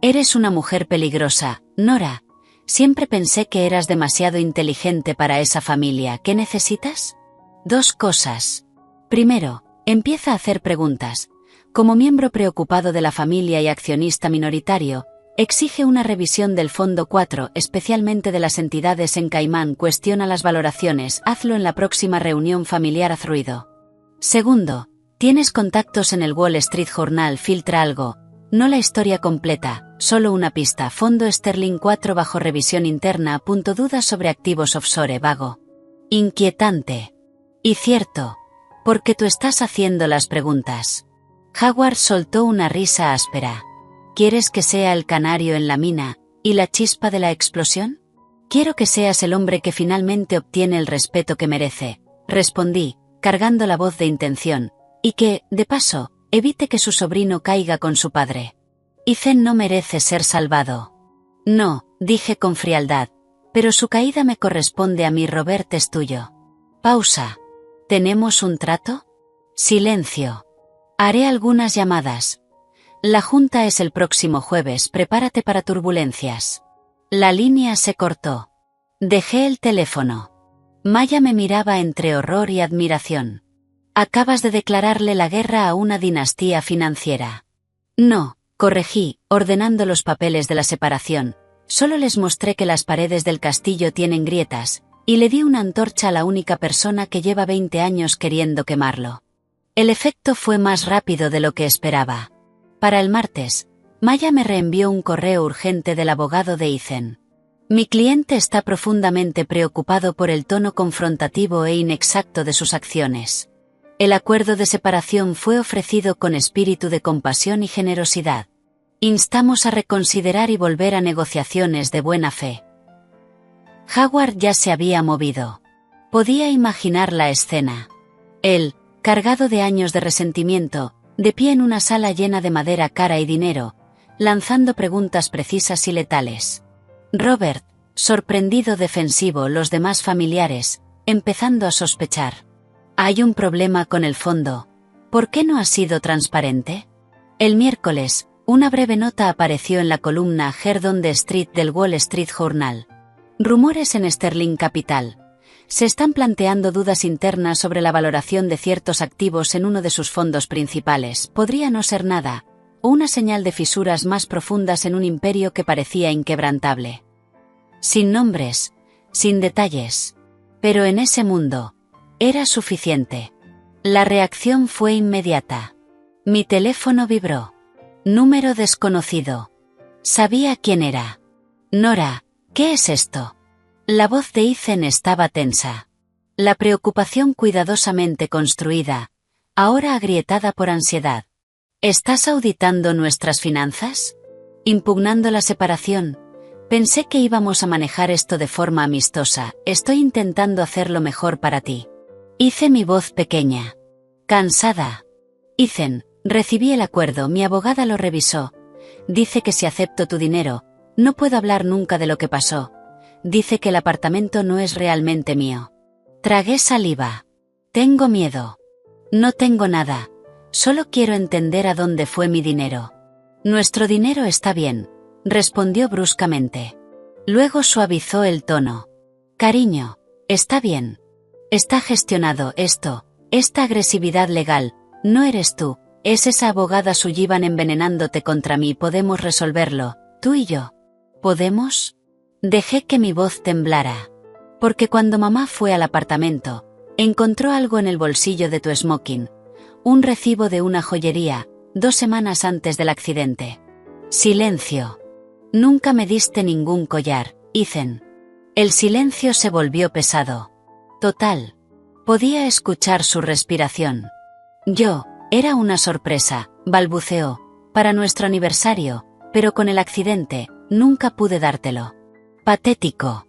Eres una mujer peligrosa, Nora. Siempre pensé que eras demasiado inteligente para esa familia. ¿Qué necesitas? Dos cosas. Primero, empieza a hacer preguntas. Como miembro preocupado de la familia y accionista minoritario, exige una revisión del Fondo 4, especialmente de las entidades en Caimán. Cuestiona las valoraciones. Hazlo en la próxima reunión familiar. Haz ruido. Segundo, tienes contactos en el Wall Street Journal. Filtra algo. No la historia completa, solo una pista. Fondo Sterling 4 bajo revisión interna. Dudas sobre activos offshore. Vago. Inquietante. Y cierto. Porque tú estás haciendo las preguntas. Howard soltó una risa áspera. ¿Quieres que sea el canario en la mina, y la chispa de la explosión? Quiero que seas el hombre que finalmente obtiene el respeto que merece, respondí, cargando la voz de intención, y que, de paso, evite que su sobrino caiga con su padre. Ethan no merece ser salvado. No, dije con frialdad, pero su caída me corresponde a mí. Robert es tuyo. Pausa. ¿Tenemos un trato? Silencio. Haré algunas llamadas. La junta es el próximo jueves, prepárate para turbulencias. La línea se cortó. Dejé el teléfono. Maya me miraba entre horror y admiración. Acabas de declararle la guerra a una dinastía financiera. No, corregí, ordenando los papeles de la separación. Solo les mostré que las paredes del castillo tienen grietas, y le di una antorcha a la única persona que lleva 20 años queriendo quemarlo. El efecto fue más rápido de lo que esperaba. Para el martes, Maya me reenvió un correo urgente del abogado de Ethan. Mi cliente está profundamente preocupado por el tono confrontativo e inexacto de sus acciones. El acuerdo de separación fue ofrecido con espíritu de compasión y generosidad. Instamos a reconsiderar y volver a negociaciones de buena fe. Howard ya se había movido. Podía imaginar la escena. Él, cargado de años de resentimiento, de pie en una sala llena de madera cara y dinero, lanzando preguntas precisas y letales. Robert, sorprendido, defensivo, los demás familiares, empezando a sospechar. Hay un problema con el fondo. ¿Por qué no ha sido transparente? El miércoles, una breve nota apareció en la columna Heard on the Street del Wall Street Journal. Rumores en Sterling Capital. Se están planteando dudas internas sobre la valoración de ciertos activos en uno de sus fondos principales. Podría no ser nada, o una señal de fisuras más profundas en un imperio que parecía inquebrantable. Sin nombres, sin detalles. Pero en ese mundo, era suficiente. La reacción fue inmediata. Mi teléfono vibró. Número desconocido. Sabía quién era. Nora, ¿qué es esto? La voz de Ethan estaba tensa. La preocupación cuidadosamente construida, ahora agrietada por ansiedad. ¿Estás auditando nuestras finanzas? Impugnando la separación. Pensé que íbamos a manejar esto de forma amistosa. Estoy intentando hacerlo mejor para ti. Hice mi voz pequeña. Cansada. Ethan, recibí el acuerdo, mi abogada lo revisó. Dice que si acepto tu dinero, no puedo hablar nunca de lo que pasó. Dice que el apartamento no es realmente mío. Tragué saliva. Tengo miedo. No tengo nada. Solo quiero entender a dónde fue mi dinero. Nuestro dinero está bien, respondió bruscamente. Luego suavizó el tono. Cariño, está bien. Está gestionado esto, esta agresividad legal, no eres tú, es esa abogada Sullivan envenenándote contra mí. Podemos resolverlo, tú y yo. ¿Podemos? Dejé que mi voz temblara. Porque cuando mamá fue al apartamento, encontró algo en el bolsillo de tu smoking. Un recibo de una joyería, 2 semanas antes del accidente. Silencio. Nunca me diste ningún collar, Ethan. El silencio se volvió pesado. Total. Podía escuchar su respiración. Era una sorpresa, balbuceó, para nuestro aniversario, pero con el accidente, nunca pude dártelo. Patético.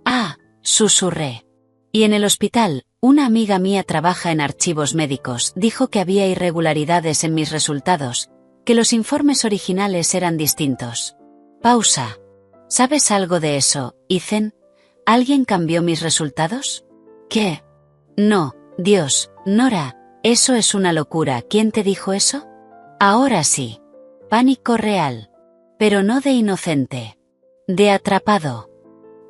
Ah, susurré. Y en el hospital, una amiga mía trabaja en archivos médicos, dijo que había irregularidades en mis resultados, que los informes originales eran distintos. Pausa. ¿Sabes algo de eso, Ethan? ¿Alguien cambió mis resultados? ¿Qué? No, Dios, Nora, eso es una locura. ¿Quién te dijo eso? Ahora sí. Pánico real. Pero no de inocente. De atrapado.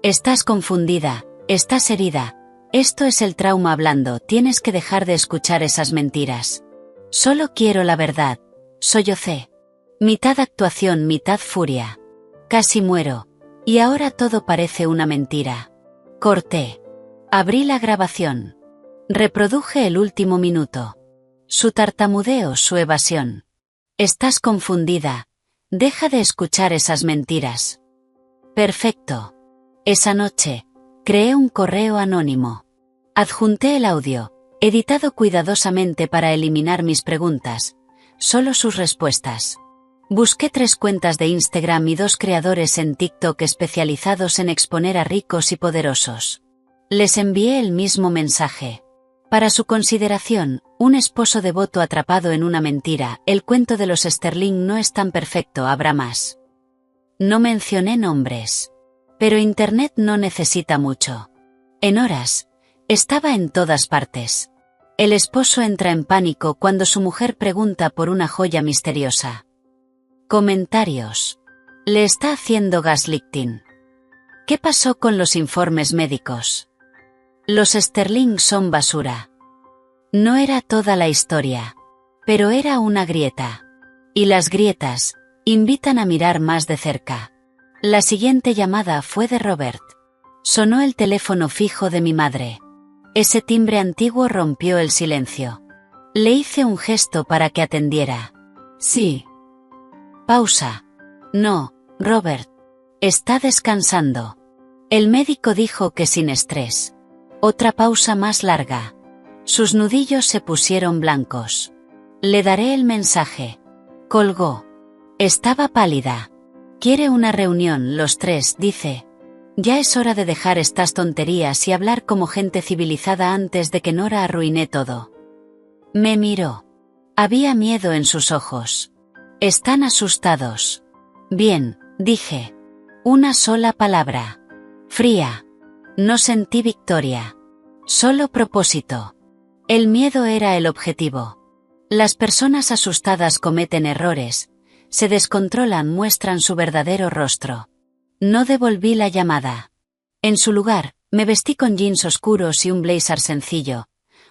Estás confundida, estás herida. Esto es el trauma hablando, tienes que dejar de escuchar esas mentiras. Solo quiero la verdad. Sollocé. Mitad actuación, mitad furia. Casi muero. Y ahora todo parece una mentira. Corté. Abrí la grabación. Reproduje el último minuto. Su tartamudeo, su evasión. Estás confundida. Deja de escuchar esas mentiras. Perfecto. Esa noche, creé un correo anónimo. Adjunté el audio, editado cuidadosamente para eliminar mis preguntas, solo sus respuestas. Busqué 3 cuentas de Instagram y 2 creadores en TikTok especializados en exponer a ricos y poderosos. Les envié el mismo mensaje. Para su consideración, un esposo devoto atrapado en una mentira, el cuento de los Sterling no es tan perfecto, habrá más. No mencioné nombres. Pero Internet no necesita mucho. En horas, estaba en todas partes. El esposo entra en pánico cuando su mujer pregunta por una joya misteriosa. Comentarios. Le está haciendo gaslighting. ¿Qué pasó con los informes médicos? Los Sterling son basura. No era toda la historia. Pero era una grieta. Y las grietas invitan a mirar más de cerca. La siguiente llamada fue de Robert. Sonó el teléfono fijo de mi madre. Ese timbre antiguo rompió el silencio. Le hice un gesto para que atendiera. Sí. Pausa. No, Robert. Está descansando. El médico dijo que sin estrés. Otra pausa más larga. Sus nudillos se pusieron blancos. Le daré el mensaje. Colgó. Estaba pálida. Quiere una reunión, los tres, dice. Ya es hora de dejar estas tonterías y hablar como gente civilizada antes de que Nora arruine todo. Me miró. Había miedo en sus ojos. Están asustados. Bien, dije. Una sola palabra. Fría. No sentí victoria. Solo propósito. El miedo era el objetivo. Las personas asustadas cometen errores, se descontrolan, muestran su verdadero rostro. No devolví la llamada. En su lugar, me vestí con jeans oscuros y un blazer sencillo,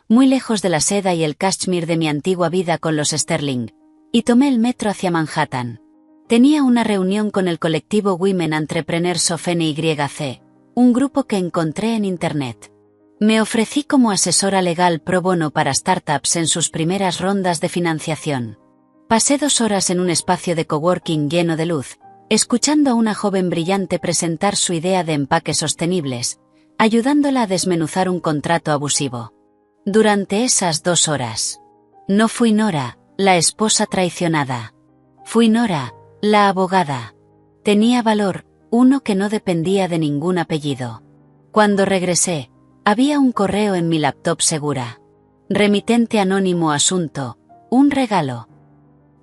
muy lejos de la seda y el cashmere de mi antigua vida con los Sterling, y tomé el metro hacia Manhattan. Tenía una reunión con el colectivo Women Entrepreneurs of NYC, un grupo que encontré en Internet. Me ofrecí como asesora legal pro bono para startups en sus primeras rondas de financiación. Pasé 2 horas en un espacio de coworking lleno de luz, escuchando a una joven brillante presentar su idea de empaques sostenibles, ayudándola a desmenuzar un contrato abusivo. Durante esas 2 horas. No fui Nora, la esposa traicionada. Fui Nora, la abogada. Tenía valor, uno que no dependía de ningún apellido. Cuando regresé, había un correo en mi laptop segura. Remitente anónimo asunto, un regalo.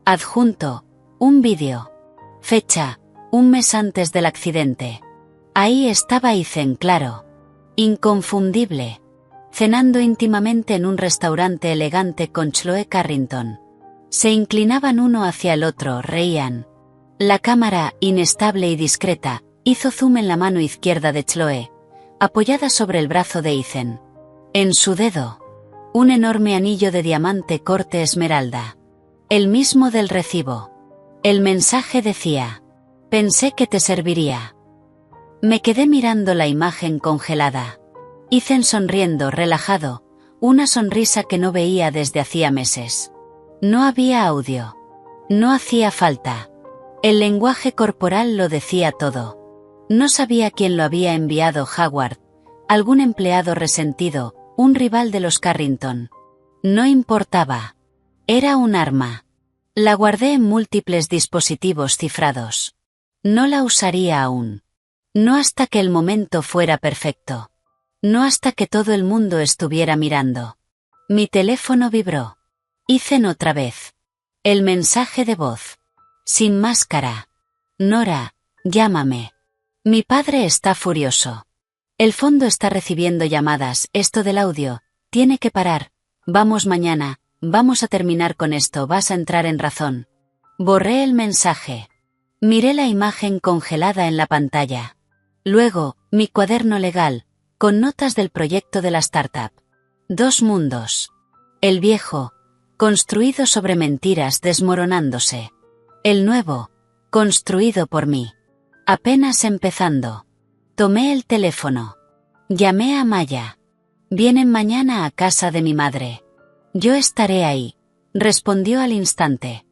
Adjunto, un vídeo. Fecha, 1 mes antes del accidente. Ahí estaba Ethan, claro. Inconfundible. Cenando íntimamente en un restaurante elegante con Chloe Carrington. Se inclinaban uno hacia el otro, reían. La cámara, inestable y discreta, hizo zoom en la mano izquierda de Chloe, apoyada sobre el brazo de Ethan. En su dedo, un enorme anillo de diamante corte esmeralda. El mismo del recibo. El mensaje decía: pensé que te serviría. Me quedé mirando la imagen congelada. Ethan sonriendo, relajado, una sonrisa que no veía desde hacía meses. No había audio. No hacía falta. El lenguaje corporal lo decía todo. No sabía quién lo había enviado, Howard, algún empleado resentido, un rival de los Carrington. No importaba. Era un arma. La guardé en múltiples dispositivos cifrados. No la usaría aún. No hasta que el momento fuera perfecto. No hasta que todo el mundo estuviera mirando. Mi teléfono vibró. Hice otra vez. El mensaje de voz. Sin máscara. Nora, llámame. Mi padre está furioso. El fondo está recibiendo llamadas, esto del audio, tiene que parar. Vamos mañana, vamos a terminar con esto, vas a entrar en razón. Borré el mensaje. Miré la imagen congelada en la pantalla. Luego, mi cuaderno legal, con notas del proyecto de la startup. 2 mundos. El viejo, construido sobre mentiras, desmoronándose. El nuevo, construido por mí. Apenas empezando. Tomé el teléfono. Llamé a Maya. Vienen mañana a casa de mi madre. Yo estaré ahí, respondió al instante.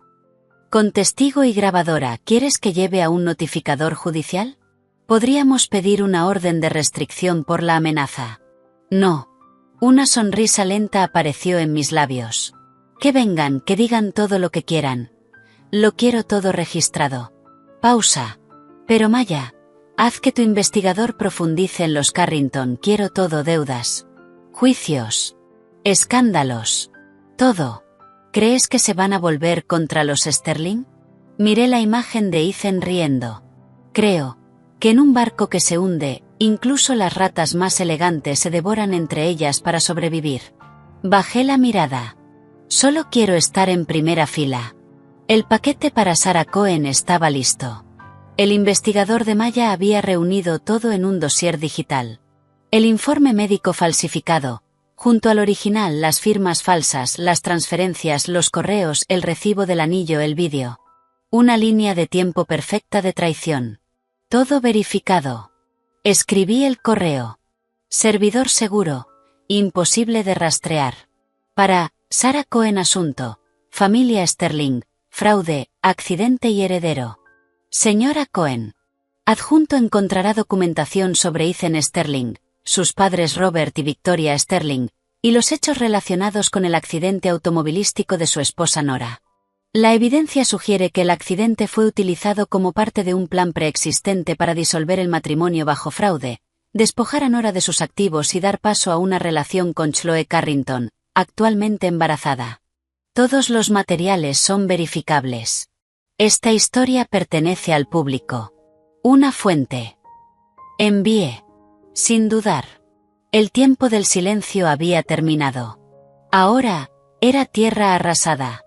Con testigo y grabadora, ¿quieres que lleve a un notificador judicial? Podríamos pedir una orden de restricción por la amenaza. No. Una sonrisa lenta apareció en mis labios. Que vengan, que digan todo lo que quieran. Lo quiero todo registrado. Pausa. Pero Maya, haz que tu investigador profundice en los Carrington, quiero todo, deudas. Juicios. Escándalos. Todo. ¿Crees que se van a volver contra los Sterling? Miré la imagen de Ethan riendo. Creo que en un barco que se hunde, incluso las ratas más elegantes se devoran entre ellas para sobrevivir. Bajé la mirada. Solo quiero estar en primera fila. El paquete para Sarah Cohen estaba listo. El investigador de Maya había reunido todo en un dossier digital. El informe médico falsificado, junto al original, las firmas falsas, las transferencias, los correos, el recibo del anillo, el vídeo. Una línea de tiempo perfecta de traición. Todo verificado. Escribí el correo. Servidor seguro, imposible de rastrear. Para Sarah Cohen, asunto, familia Sterling, fraude, accidente y heredero. Señora Cohen. Adjunto encontrará documentación sobre Ethan Sterling, sus padres Robert y Victoria Sterling, y los hechos relacionados con el accidente automovilístico de su esposa Nora. La evidencia sugiere que el accidente fue utilizado como parte de un plan preexistente para disolver el matrimonio bajo fraude, despojar a Nora de sus activos y dar paso a una relación con Chloe Carrington, actualmente embarazada. Todos los materiales son verificables. Esta historia pertenece al público. Una fuente. Envíe. Sin dudar. El tiempo del silencio había terminado. Ahora, era tierra arrasada.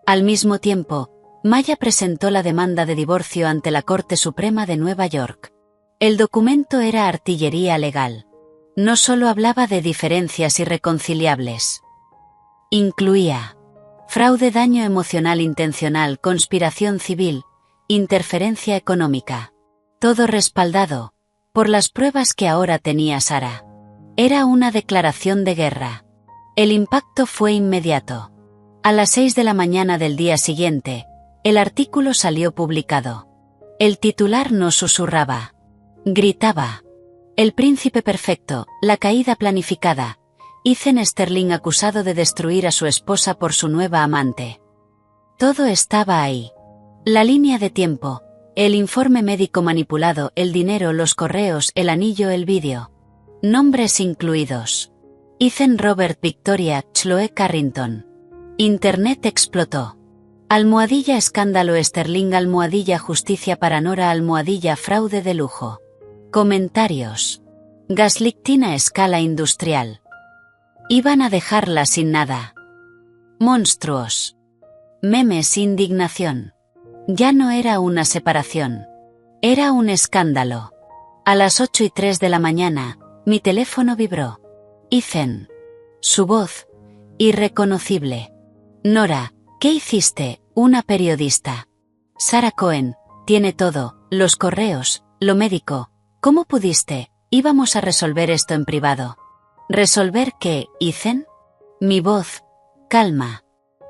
Al mismo tiempo, Maya presentó la demanda de divorcio ante la Corte Suprema de Nueva York. El documento era artillería legal. No solo hablaba de diferencias irreconciliables. Incluía fraude, daño emocional intencional, conspiración civil, interferencia económica. Todo respaldado por las pruebas que ahora tenía Sara. Era una declaración de guerra. El impacto fue inmediato. A las 6 de la mañana del día siguiente, el artículo salió publicado. El titular no susurraba. Gritaba. El príncipe perfecto, la caída planificada. Ethan Sterling acusado de destruir a su esposa por su nueva amante. Todo estaba ahí. La línea de tiempo, el informe médico manipulado, el dinero, los correos, el anillo, el vídeo. Nombres incluidos. Ethan Robert Victoria, Chloe Carrington. Internet explotó. Almohadilla escándalo Sterling, almohadilla justicia para Nora, almohadilla fraude de lujo. Comentarios. Gaslighting a escala industrial. Iban a dejarla sin nada. Monstruos. Memes, indignación. Ya no era una separación. Era un escándalo. A las 8:03 de la mañana, mi teléfono vibró. Ethan. Su voz. Irreconocible. Nora, ¿qué hiciste? Una periodista. Sarah Cohen, tiene todo, los correos, lo médico. ¿Cómo pudiste? Íbamos a resolver esto en privado. ¿Resolver qué, Ethan? Mi voz. Calma.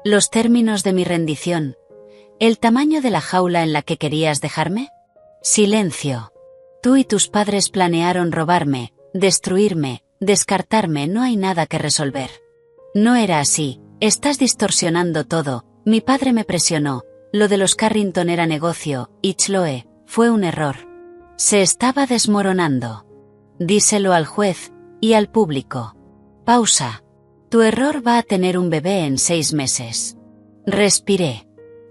Los términos de mi rendición. ¿El tamaño de la jaula en la que querías dejarme? Silencio. Tú y tus padres planearon robarme, destruirme, descartarme, no hay nada que resolver. No era así, estás distorsionando todo, mi padre me presionó, lo de los Carrington era negocio, y Chloe, fue un error. Se estaba desmoronando. Díselo al juez, y al público. Pausa. Tu error va a tener un bebé en 6 meses. Respiré.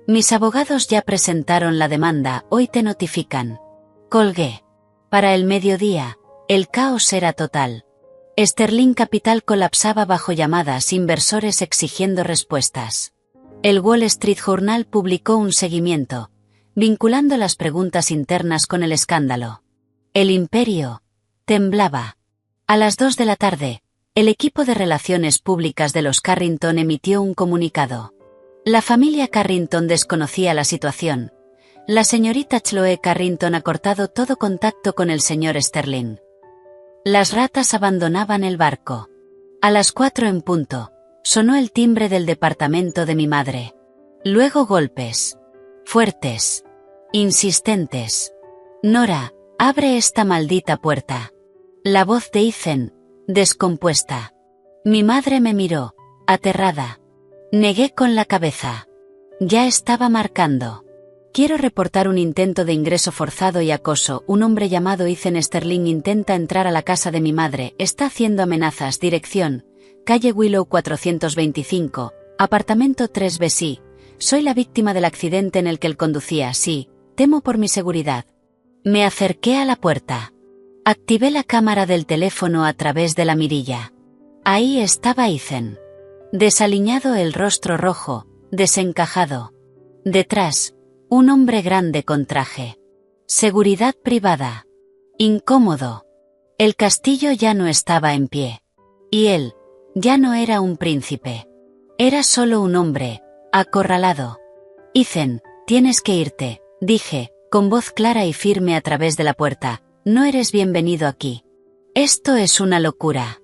Mis abogados ya presentaron la demanda, hoy te notifican. Colgué. Para el mediodía, el caos era total. Sterling Capital colapsaba bajo llamadas, inversores exigiendo respuestas. El Wall Street Journal publicó un seguimiento, vinculando las preguntas internas con el escándalo. El imperio temblaba. A las 2 de la tarde, el equipo de relaciones públicas de los Carrington emitió un comunicado. La familia Carrington desconocía la situación. La señorita Chloe Carrington ha cortado todo contacto con el señor Sterling. Las ratas abandonaban el barco. A las 4 en punto, sonó el timbre del departamento de mi madre. Luego golpes. Fuertes. Insistentes. Nora, abre esta maldita puerta. La voz de Ethan, descompuesta. Mi madre me miró, aterrada. Negué con la cabeza. Ya estaba marcando. Quiero reportar un intento de ingreso forzado y acoso. Un hombre llamado Ethan Sterling intenta entrar a la casa de mi madre, está haciendo amenazas. Dirección, calle Willow 425, apartamento 3B. Sí, soy la víctima del accidente en el que él conducía. Sí, temo por mi seguridad. Me acerqué a la puerta. Activé la cámara del teléfono a través de la mirilla. Ahí estaba Ethan. Desaliñado, el rostro rojo, desencajado. Detrás, un hombre grande con traje. Seguridad privada. Incómodo. El castillo ya no estaba en pie. Y él, ya no era un príncipe. Era solo un hombre, acorralado. Ethan, tienes que irte, dije, con voz clara y firme a través de la puerta. No eres bienvenido aquí. Esto es una locura.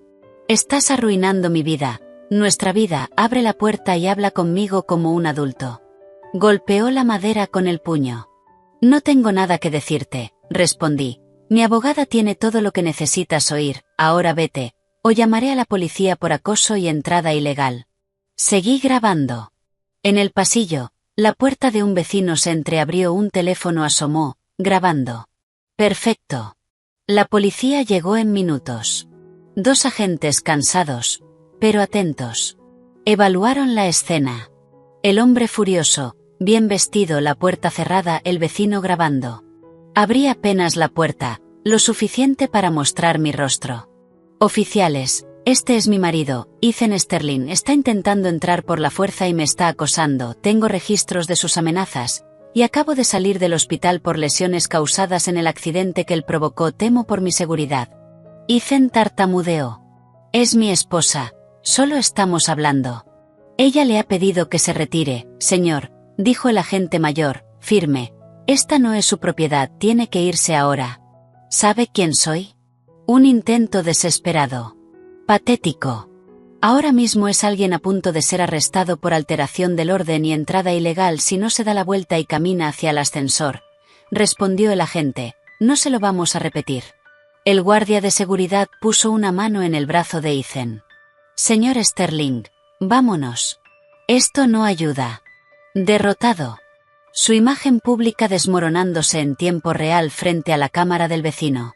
Estás arruinando mi vida, nuestra vida. Abre la puerta y habla conmigo como un adulto. Golpeó la madera con el puño. No tengo nada que decirte, respondí. Mi abogada tiene todo lo que necesitas oír, ahora vete, o llamaré a la policía por acoso y entrada ilegal. Seguí grabando. En el pasillo, la puerta de un vecino se entreabrió, un teléfono asomó, grabando. Perfecto. La policía llegó en minutos. 2 agentes cansados, pero atentos. Evaluaron la escena. El hombre furioso, bien vestido, la puerta cerrada, el vecino grabando. Abrí apenas la puerta, lo suficiente para mostrar mi rostro. Oficiales, este es mi marido, Ethan Sterling, está intentando entrar por la fuerza y me está acosando, tengo registros de sus amenazas, y acabo de salir del hospital por lesiones causadas en el accidente que él provocó, temo por mi seguridad. Ethan tartamudeó. Es mi esposa, solo estamos hablando. Ella le ha pedido que se retire, señor, dijo el agente mayor, firme. Esta no es su propiedad, tiene que irse ahora. ¿Sabe quién soy? Un intento desesperado. Patético. Ahora mismo es alguien a punto de ser arrestado por alteración del orden y entrada ilegal si no se da la vuelta y camina hacia el ascensor, respondió el agente. No se lo vamos a repetir. El guardia de seguridad puso una mano en el brazo de Ethan. Señor Sterling, vámonos. Esto no ayuda. Derrotado. Su imagen pública desmoronándose en tiempo real frente a la cámara del vecino.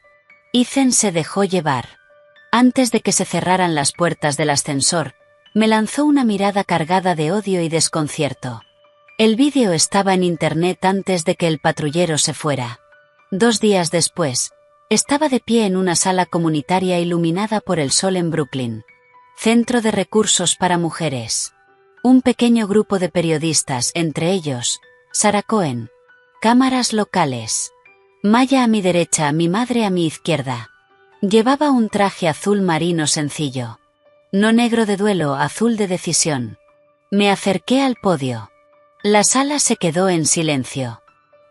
Ethan se dejó llevar. Antes de que se cerraran las puertas del ascensor, me lanzó una mirada cargada de odio y desconcierto. El vídeo estaba en internet antes de que el patrullero se fuera. 2 días después, estaba de pie en una sala comunitaria iluminada por el sol en Brooklyn. Centro de recursos para mujeres. Un pequeño grupo de periodistas, entre ellos, Sarah Cohen. Cámaras locales. Maya a mi derecha, mi madre a mi izquierda. Llevaba un traje azul marino sencillo. No negro de duelo, azul de decisión. Me acerqué al podio. La sala se quedó en silencio.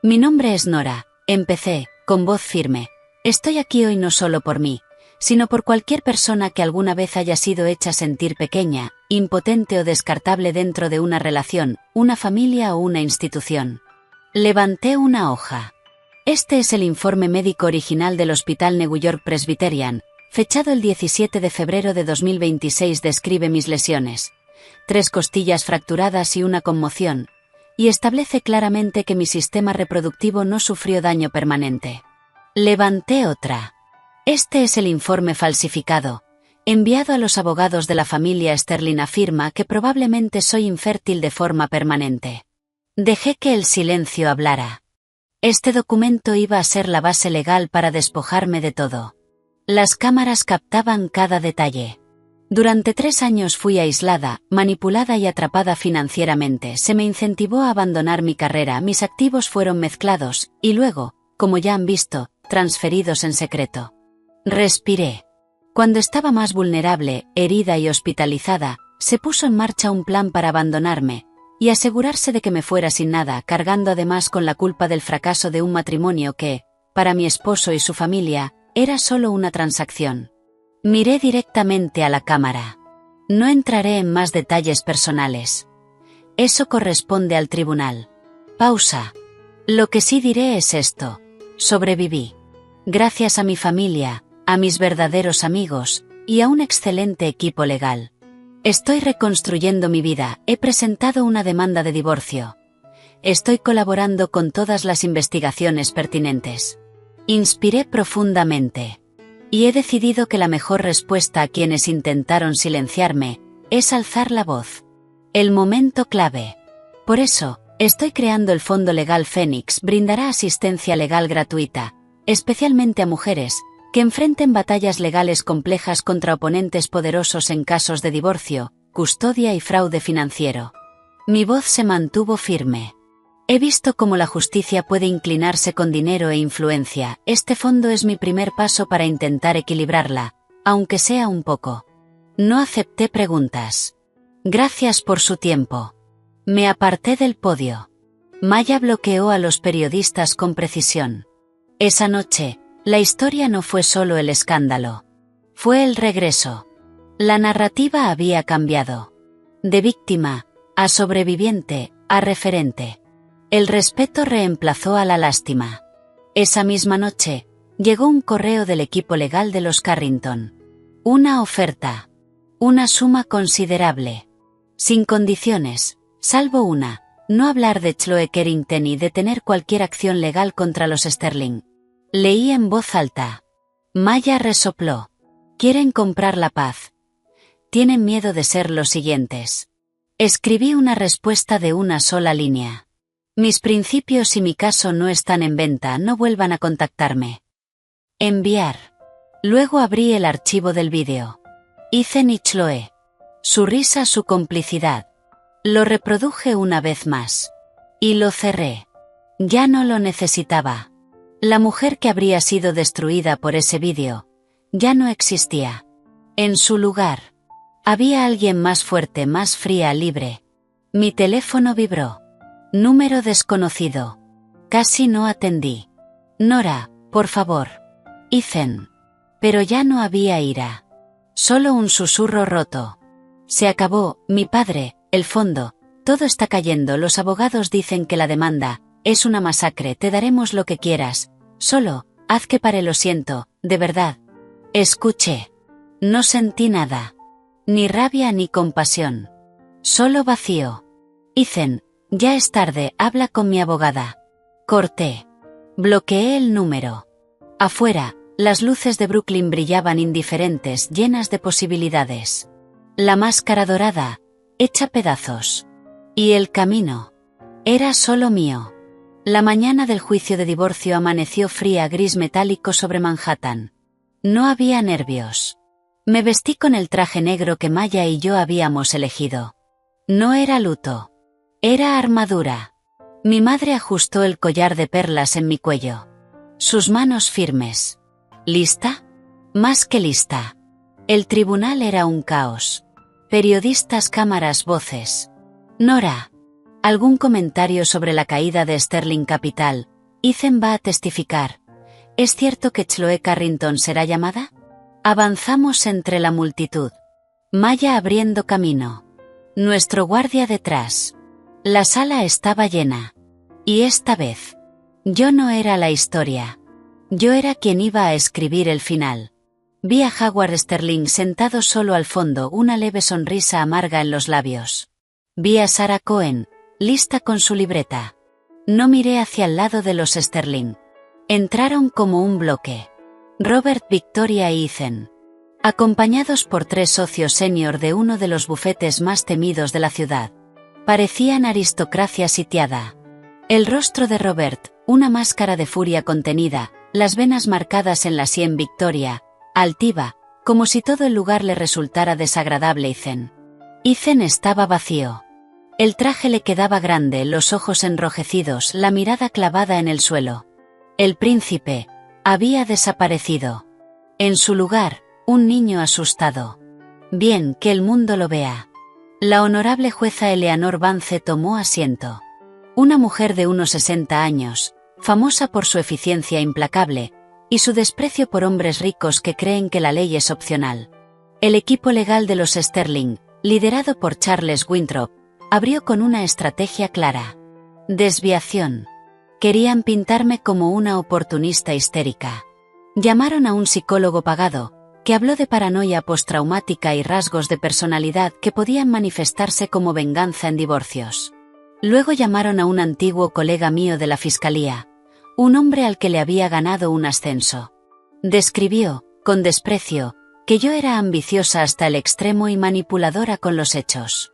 Mi nombre es Nora, empecé, con voz firme. Estoy aquí hoy no solo por mí, sino por cualquier persona que alguna vez haya sido hecha sentir pequeña, impotente o descartable dentro de una relación, una familia o una institución. Levanté una hoja. Este es el informe médico original del Hospital New York Presbyterian, fechado el 17 de febrero de 2026. Describe mis lesiones. 3 costillas fracturadas y una conmoción, y establece claramente que mi sistema reproductivo no sufrió daño permanente. Levanté otra. Este es el informe falsificado, enviado a los abogados de la familia Sterling. Afirma que probablemente soy infértil de forma permanente. Dejé que el silencio hablara. Este documento iba a ser la base legal para despojarme de todo. Las cámaras captaban cada detalle. Durante 3 años fui aislada, manipulada y atrapada financieramente. Se me incentivó a abandonar mi carrera, mis activos fueron mezclados, y luego, como ya han visto, transferidos en secreto. Respiré. Cuando estaba más vulnerable, herida y hospitalizada, se puso en marcha un plan para abandonarme y asegurarse de que me fuera sin nada, cargando además con la culpa del fracaso de un matrimonio que, para mi esposo y su familia, era solo una transacción. Miré directamente a la cámara. No entraré en más detalles personales. Eso corresponde al tribunal. Pausa. Lo que sí diré es esto. Sobreviví. Gracias a mi familia, a mis verdaderos amigos, y a un excelente equipo legal. Estoy reconstruyendo mi vida, he presentado una demanda de divorcio. Estoy colaborando con todas las investigaciones pertinentes. Inspiré profundamente. Y he decidido que la mejor respuesta a quienes intentaron silenciarme, es alzar la voz. El momento clave. Por eso, estoy creando el Fondo Legal Fénix. Brindará asistencia legal gratuita, especialmente a mujeres, que enfrenten batallas legales complejas contra oponentes poderosos en casos de divorcio, custodia y fraude financiero. Mi voz se mantuvo firme. He visto cómo la justicia puede inclinarse con dinero e influencia. Este fondo es mi primer paso para intentar equilibrarla, aunque sea un poco. No acepté preguntas. Gracias por su tiempo. Me aparté del podio. Maya bloqueó a los periodistas con precisión. Esa noche, la historia no fue solo el escándalo. Fue el regreso. La narrativa había cambiado. De víctima, a sobreviviente, a referente. El respeto reemplazó a la lástima. Esa misma noche, llegó un correo del equipo legal de los Carrington. Una oferta. Una suma considerable. Sin condiciones, salvo una, no hablar de Chloe Carrington y detener cualquier acción legal contra los Sterling. Leí en voz alta. Maya resopló. Quieren comprar la paz. Tienen miedo de ser los siguientes. Escribí una respuesta de una sola línea. Mis principios y mi caso no están en venta, no vuelvan a contactarme. Enviar. Luego abrí el archivo del vídeo. Ethan y Chloe. Su risa, su complicidad. Lo reproduje una vez más. Y lo cerré. Ya no lo necesitaba. La mujer que habría sido destruida por ese vídeo, ya no existía. En su lugar, había alguien más fuerte, más fría, libre. Mi teléfono vibró. Número desconocido. Casi no atendí. Nora, por favor. Ethan. Pero ya no había ira. Solo un susurro roto. Se acabó, mi padre, el fondo, todo está cayendo, los abogados dicen que la demanda es una masacre, te daremos lo que quieras, solo, haz que pare, lo siento, de verdad. Escuché. No sentí nada. Ni rabia ni compasión. Solo vacío. Ethan, ya es tarde, habla con mi abogada. Corté. Bloqueé el número. Afuera, las luces de Brooklyn brillaban indiferentes, llenas de posibilidades. La máscara dorada, hecha pedazos. Y el camino. Era solo mío. La mañana del juicio de divorcio amaneció fría, gris metálico sobre Manhattan. No había nervios. Me vestí con el traje negro que Maya y yo habíamos elegido. No era luto. Era armadura. Mi madre ajustó el collar de perlas en mi cuello. Sus manos firmes. ¿Lista? Más que lista. El tribunal era un caos. Periodistas, cámaras, voces. Nora. ¿Algún comentario sobre la caída de Sterling Capital? Ethan va a testificar. ¿Es cierto que Chloe Carrington será llamada? Avanzamos entre la multitud. Maya abriendo camino. Nuestro guardia detrás. La sala estaba llena. Y esta vez, yo no era la historia. Yo era quien iba a escribir el final. Vi a Howard Sterling sentado solo al fondo, una leve sonrisa amarga en los labios. Vi a Sarah Cohen, lista con su libreta. No miré hacia el lado de los Sterling. Entraron como un bloque. Robert, Victoria y Ethan. Acompañados por 3 socios senior de uno de los bufetes más temidos de la ciudad. Parecían aristocracia sitiada. El rostro de Robert, una máscara de furia contenida, las venas marcadas en la sien. Victoria, altiva, como si todo el lugar le resultara desagradable. Ethan estaba vacío. El traje le quedaba grande, los ojos enrojecidos, la mirada clavada en el suelo. El príncipe había desaparecido. En su lugar, un niño asustado. Bien, que el mundo lo vea. La honorable jueza Eleanor Vance tomó asiento. Una mujer de unos 60 años, famosa por su eficiencia implacable, y su desprecio por hombres ricos que creen que la ley es opcional. El equipo legal de los Sterling, liderado por Charles Winthrop, abrió con una estrategia clara. Desviación. Querían pintarme como una oportunista histérica. Llamaron a un psicólogo pagado, que habló de paranoia postraumática y rasgos de personalidad que podían manifestarse como venganza en divorcios. Luego llamaron a un antiguo colega mío de la fiscalía, un hombre al que le había ganado un ascenso. Describió, con desprecio, que yo era ambiciosa hasta el extremo y manipuladora con los hechos.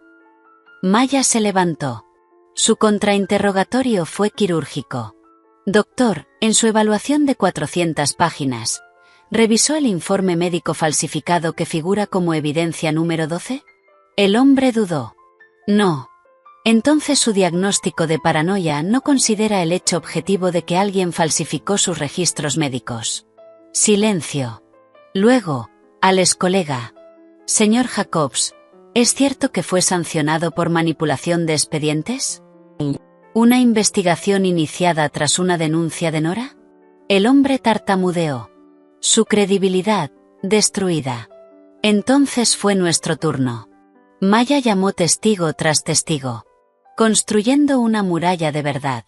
Maya se levantó. Su contrainterrogatorio fue quirúrgico. Doctor, en su evaluación de 400 páginas, ¿revisó el informe médico falsificado que figura como evidencia número 12? El hombre dudó. No. Entonces su diagnóstico de paranoia no considera el hecho objetivo de que alguien falsificó sus registros médicos. Silencio. Luego, al excolega. Señor Jacobs, ¿es cierto que fue sancionado por manipulación de expedientes? ¿Una investigación iniciada tras una denuncia de Nora? El hombre tartamudeó. Su credibilidad, destruida. Entonces fue nuestro turno. Maya llamó testigo tras testigo. Construyendo una muralla de verdad.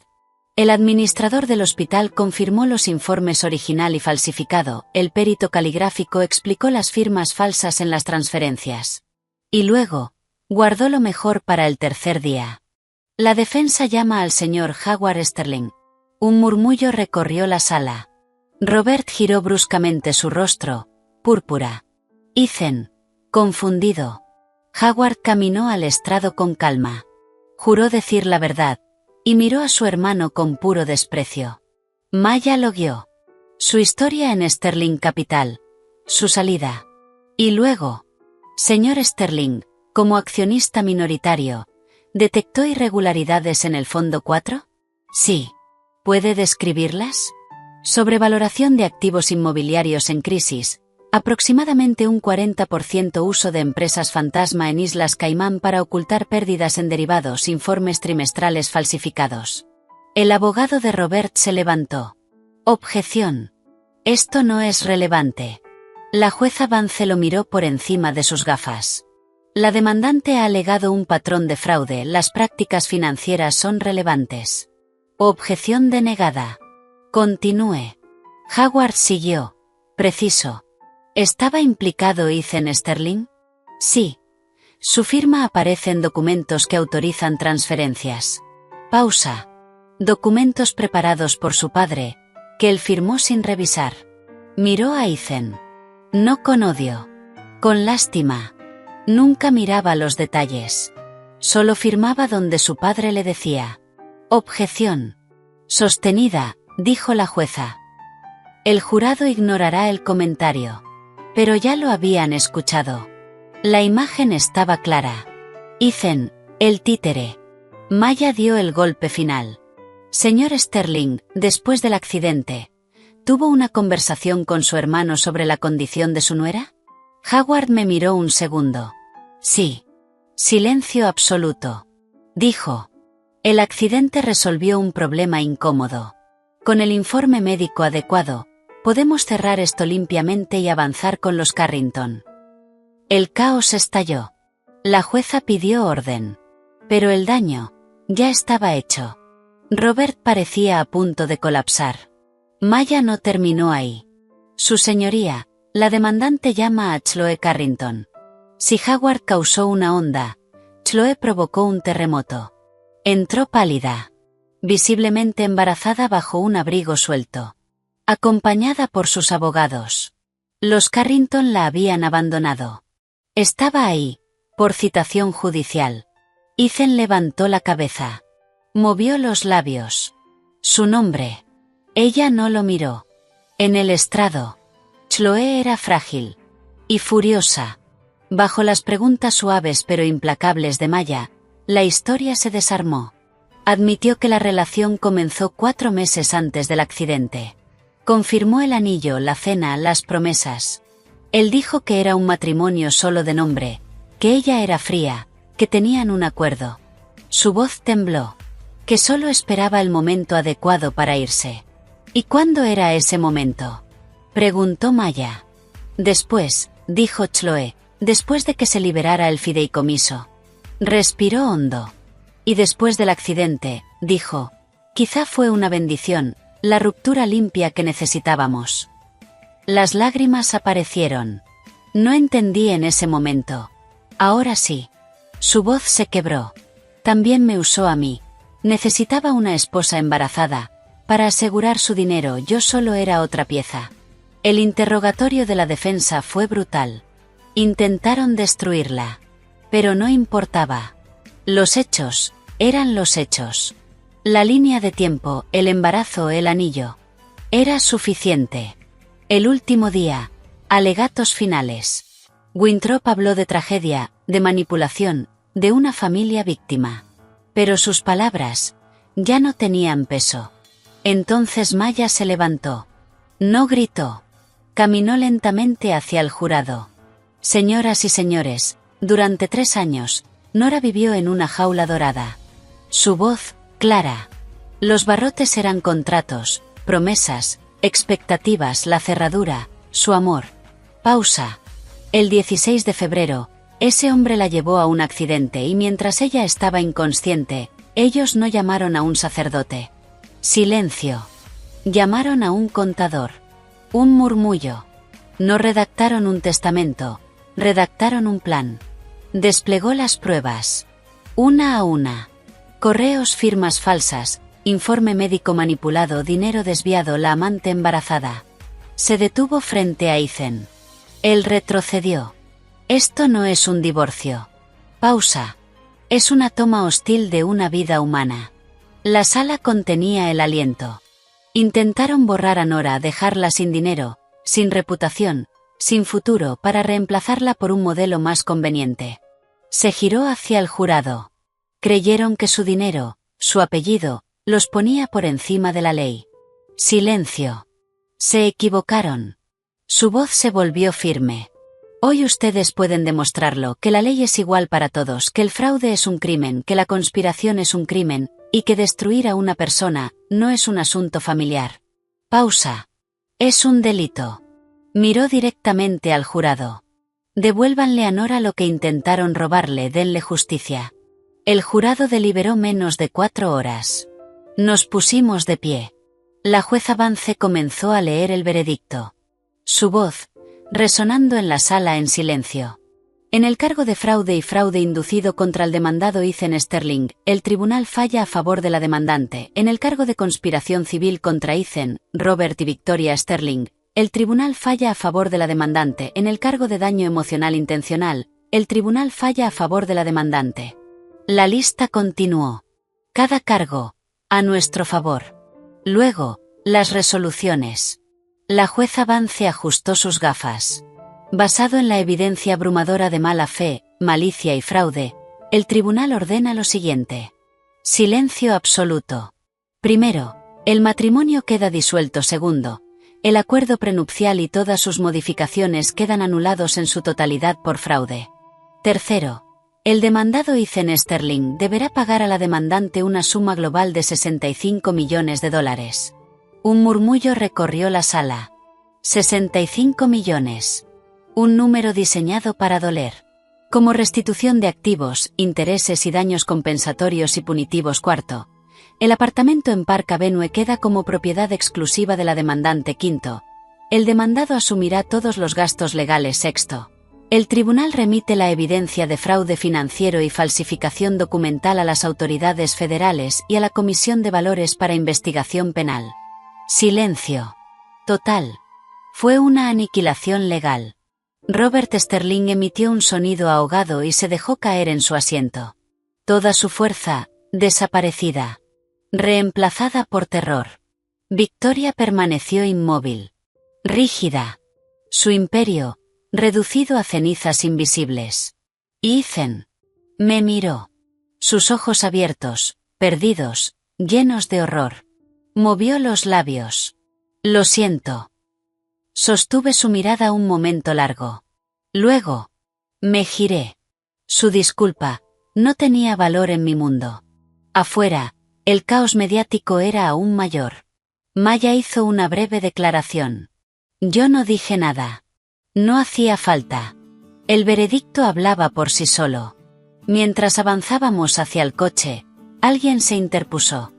El administrador del hospital confirmó los informes original y falsificado, el perito caligráfico explicó las firmas falsas en las transferencias. Y luego, guardó lo mejor para el tercer día. La defensa llama al señor Howard Sterling. Un murmullo recorrió la sala. Robert giró bruscamente su rostro, púrpura. Ethan, confundido. Howard caminó al estrado con calma. Juró decir la verdad, y miró a su hermano con puro desprecio. Maya lo guió. Su historia en Sterling Capital. Su salida. Y luego. Señor Sterling, como accionista minoritario, ¿detectó irregularidades en el Fondo 4? Sí. ¿Puede describirlas? Sobrevaloración de activos inmobiliarios en crisis. Aproximadamente un 40% uso de empresas fantasma en Islas Caimán para ocultar pérdidas en derivados, informes trimestrales falsificados. El abogado de Robert se levantó. Objeción. Esto no es relevante. La jueza Vance lo miró por encima de sus gafas. La demandante ha alegado un patrón de fraude, las prácticas financieras son relevantes. Objeción denegada. Continúe. Howard siguió. Preciso. ¿Estaba implicado Ethan Sterling? Sí. Su firma aparece en documentos que autorizan transferencias. Pausa. Documentos preparados por su padre, que él firmó sin revisar. Miró a Ethan. No con odio. Con lástima. Nunca miraba los detalles. Solo firmaba donde su padre le decía. Objeción. Sostenida, dijo la jueza. El jurado ignorará el comentario. Pero ya lo habían escuchado. La imagen estaba clara. Ethan, el títere. Maya dio el golpe final. Señor Sterling, después del accidente, ¿tuvo una conversación con su hermano sobre la condición de su nuera? Howard me miró un segundo. Sí. Silencio absoluto. Dijo. El accidente resolvió un problema incómodo. Con el informe médico adecuado, podemos cerrar esto limpiamente y avanzar con los Carrington. El caos estalló. La jueza pidió orden. Pero el daño ya estaba hecho. Robert parecía a punto de colapsar. Maya no terminó ahí. Su señoría, la demandante llama a Chloe Carrington. Si Howard causó una onda, Chloe provocó un terremoto. Entró pálida. Visiblemente embarazada bajo un abrigo suelto. Acompañada por sus abogados. Los Carrington la habían abandonado. Estaba ahí, por citación judicial. Ethan levantó la cabeza. Movió los labios. Su nombre. Ella no lo miró. En el estrado. Chloe era frágil. Y furiosa. Bajo las preguntas suaves pero implacables de Maya, la historia se desarmó. Admitió que la relación comenzó 4 meses antes del accidente. Confirmó el anillo, la cena, las promesas. Él dijo que era un matrimonio solo de nombre, que ella era fría, que tenían un acuerdo. Su voz tembló. Que solo esperaba el momento adecuado para irse. ¿Y cuándo era ese momento? Preguntó Maya. Después, dijo Chloe, después de que se liberara el fideicomiso. Respiró hondo. Y después del accidente, dijo, quizá fue una bendición, la ruptura limpia que necesitábamos. Las lágrimas aparecieron. No entendí en ese momento. Ahora sí. Su voz se quebró. También me usó a mí. Necesitaba una esposa embarazada. Para asegurar su dinero yo solo era otra pieza. El interrogatorio de la defensa fue brutal. Intentaron destruirla. Pero no importaba. Los hechos, eran los hechos. La línea de tiempo, el embarazo, el anillo. Era suficiente. El último día. Alegatos finales. Winthrop habló de tragedia, de manipulación, de una familia víctima. Pero sus palabras ya no tenían peso. Entonces Maya se levantó. No gritó. Caminó lentamente hacia el jurado. Señoras y señores, durante 3 años, Nora vivió en una jaula dorada. Su voz, clara. Los barrotes eran contratos, promesas, expectativas, la cerradura, su amor. Pausa. El 16 de febrero, ese hombre la llevó a un accidente y mientras ella estaba inconsciente, Ellos no llamaron a un sacerdote. Silencio. Llamaron a un contador. Un murmullo. No redactaron un testamento, redactaron un plan. Desplegó las pruebas. Una a una. Correos, firmas falsas, informe médico manipulado, dinero desviado, la amante embarazada. Se detuvo frente a Ethan. Él retrocedió. Esto no es un divorcio. Pausa. Es una toma hostil de una vida humana. La sala contenía el aliento. Intentaron borrar a Nora, dejarla sin dinero, sin reputación, sin futuro, para reemplazarla por un modelo más conveniente. Se giró hacia el jurado. Creyeron que su dinero, su apellido, los ponía por encima de la ley. Silencio. Se equivocaron. Su voz se volvió firme. Hoy ustedes pueden demostrarlo, que la ley es igual para todos, que el fraude es un crimen, que la conspiración es un crimen, y que destruir a una persona no es un asunto familiar. Pausa. Es un delito. Miró directamente al jurado. Devuélvanle a Nora lo que intentaron robarle, denle justicia. El jurado deliberó menos de 4 horas. Nos pusimos de pie. La jueza Vance comenzó a leer el veredicto. Su voz, resonando en la sala en silencio. En el cargo de fraude y fraude inducido contra el demandado Ethan Sterling, el tribunal falla a favor de la demandante. En el cargo de conspiración civil contra Ethan, Robert y Victoria Sterling, el tribunal falla a favor de la demandante. En el cargo de daño emocional intencional, el tribunal falla a favor de la demandante. La lista continuó. Cada cargo, a nuestro favor. Luego, las resoluciones. La jueza Vance ajustó sus gafas. Basado en la evidencia abrumadora de mala fe, malicia y fraude, el tribunal ordena lo siguiente. Silencio absoluto. Primero, el matrimonio queda disuelto. Segundo, el acuerdo prenupcial y todas sus modificaciones quedan anulados en su totalidad por fraude. Tercero, el demandado Ethan Sterling deberá pagar a la demandante una suma global de $65 millones. Un murmullo recorrió la sala. 65 millones. Un número diseñado para doler. Como restitución de activos, intereses y daños compensatorios y punitivos. Cuarto, el apartamento en Park Avenue queda como propiedad exclusiva de la demandante. Quinto, el demandado asumirá todos los gastos legales. Sexto, el tribunal remite la evidencia de fraude financiero y falsificación documental a las autoridades federales y a la Comisión de Valores para investigación penal. Silencio. Total. Fue una aniquilación legal. Robert Sterling emitió un sonido ahogado y se dejó caer en su asiento. Toda su fuerza, desaparecida. Reemplazada por terror. Victoria permaneció inmóvil. Rígida. Su imperio, reducido a cenizas invisibles. Ethan. Me miró. Sus ojos abiertos, perdidos, llenos de horror. Movió los labios. Lo siento. Sostuve su mirada un momento largo. Luego, me giré. Su disculpa, no tenía valor en mi mundo. Afuera, el caos mediático era aún mayor. Maya hizo una breve declaración. Yo no dije nada. No hacía falta. El veredicto hablaba por sí solo. Mientras avanzábamos hacia el coche, alguien se interpuso.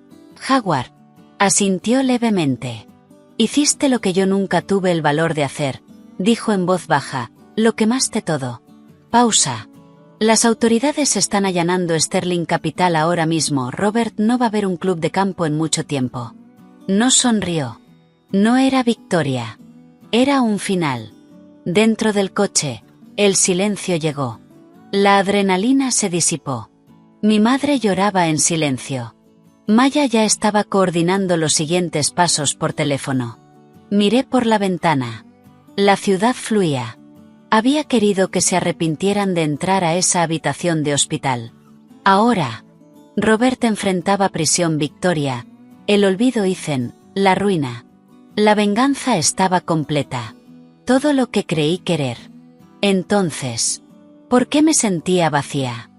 Howard. Asintió levemente. Hiciste lo que yo nunca tuve el valor de hacer, dijo en voz baja, lo quemaste todo. Pausa. Las autoridades están allanando Sterling Capital ahora mismo. Robert, no va a haber un club de campo en mucho tiempo. No sonrió. No era victoria. Era un final. Dentro del coche, el silencio llegó. La adrenalina se disipó. Mi madre lloraba en silencio. Maya ya estaba coordinando los siguientes pasos por teléfono. Miré por la ventana. La ciudad fluía. Había querido que se arrepintieran de entrar a esa habitación de hospital. Ahora, Robert enfrentaba prisión. Victoria, el olvido. Ethan, la ruina. La venganza estaba completa. Todo lo que creí querer. Entonces, ¿por qué me sentía vacía?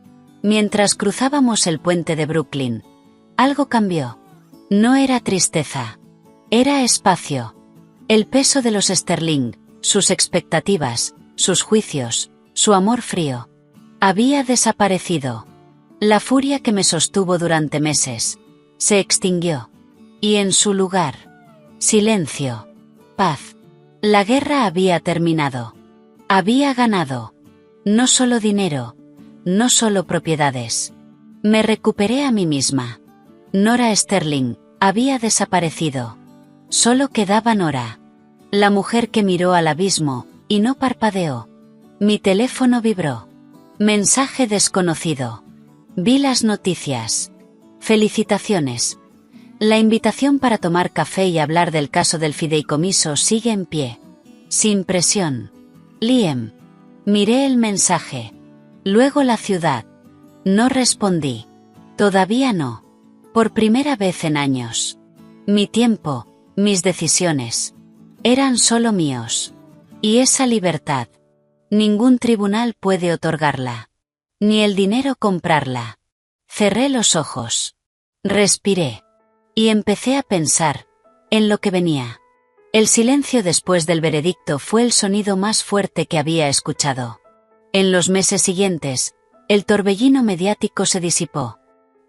Mientras cruzábamos el puente de Brooklyn, algo cambió. No era tristeza. Era espacio. El peso de los Sterling, sus expectativas, sus juicios, su amor frío. Había desaparecido. La furia que me sostuvo durante meses se extinguió. Y en su lugar, silencio, paz. La guerra había terminado. Había ganado. No solo dinero, no solo propiedades. Me recuperé a mí misma. Nora Sterling había desaparecido. Solo quedaba Nora. La mujer que miró al abismo y no parpadeó. Mi teléfono vibró. Mensaje desconocido. Vi las noticias. Felicitaciones. La invitación para tomar café y hablar del caso del fideicomiso sigue en pie. Sin presión. Liam. Miré el mensaje. Luego la ciudad. No respondí. Todavía no. Por primera vez en años. Mi tiempo, mis decisiones. Eran solo míos. Y esa libertad. Ningún tribunal puede otorgarla. Ni el dinero comprarla. Cerré los ojos. Respiré. Y empecé a pensar en lo que venía. El silencio después del veredicto fue el sonido más fuerte que había escuchado. En los meses siguientes, el torbellino mediático se disipó.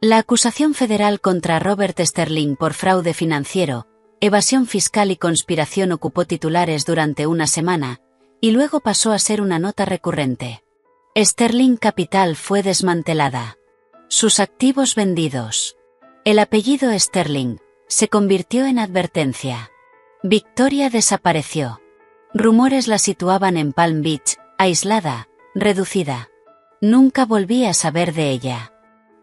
La acusación federal contra Robert Sterling por fraude financiero, evasión fiscal y conspiración ocupó titulares durante una semana, y luego pasó a ser una nota recurrente. Sterling Capital fue desmantelada. Sus activos vendidos. El apellido Sterling se convirtió en advertencia. Victoria desapareció. Rumores la situaban en Palm Beach, aislada, reducida. Nunca volví a saber de ella.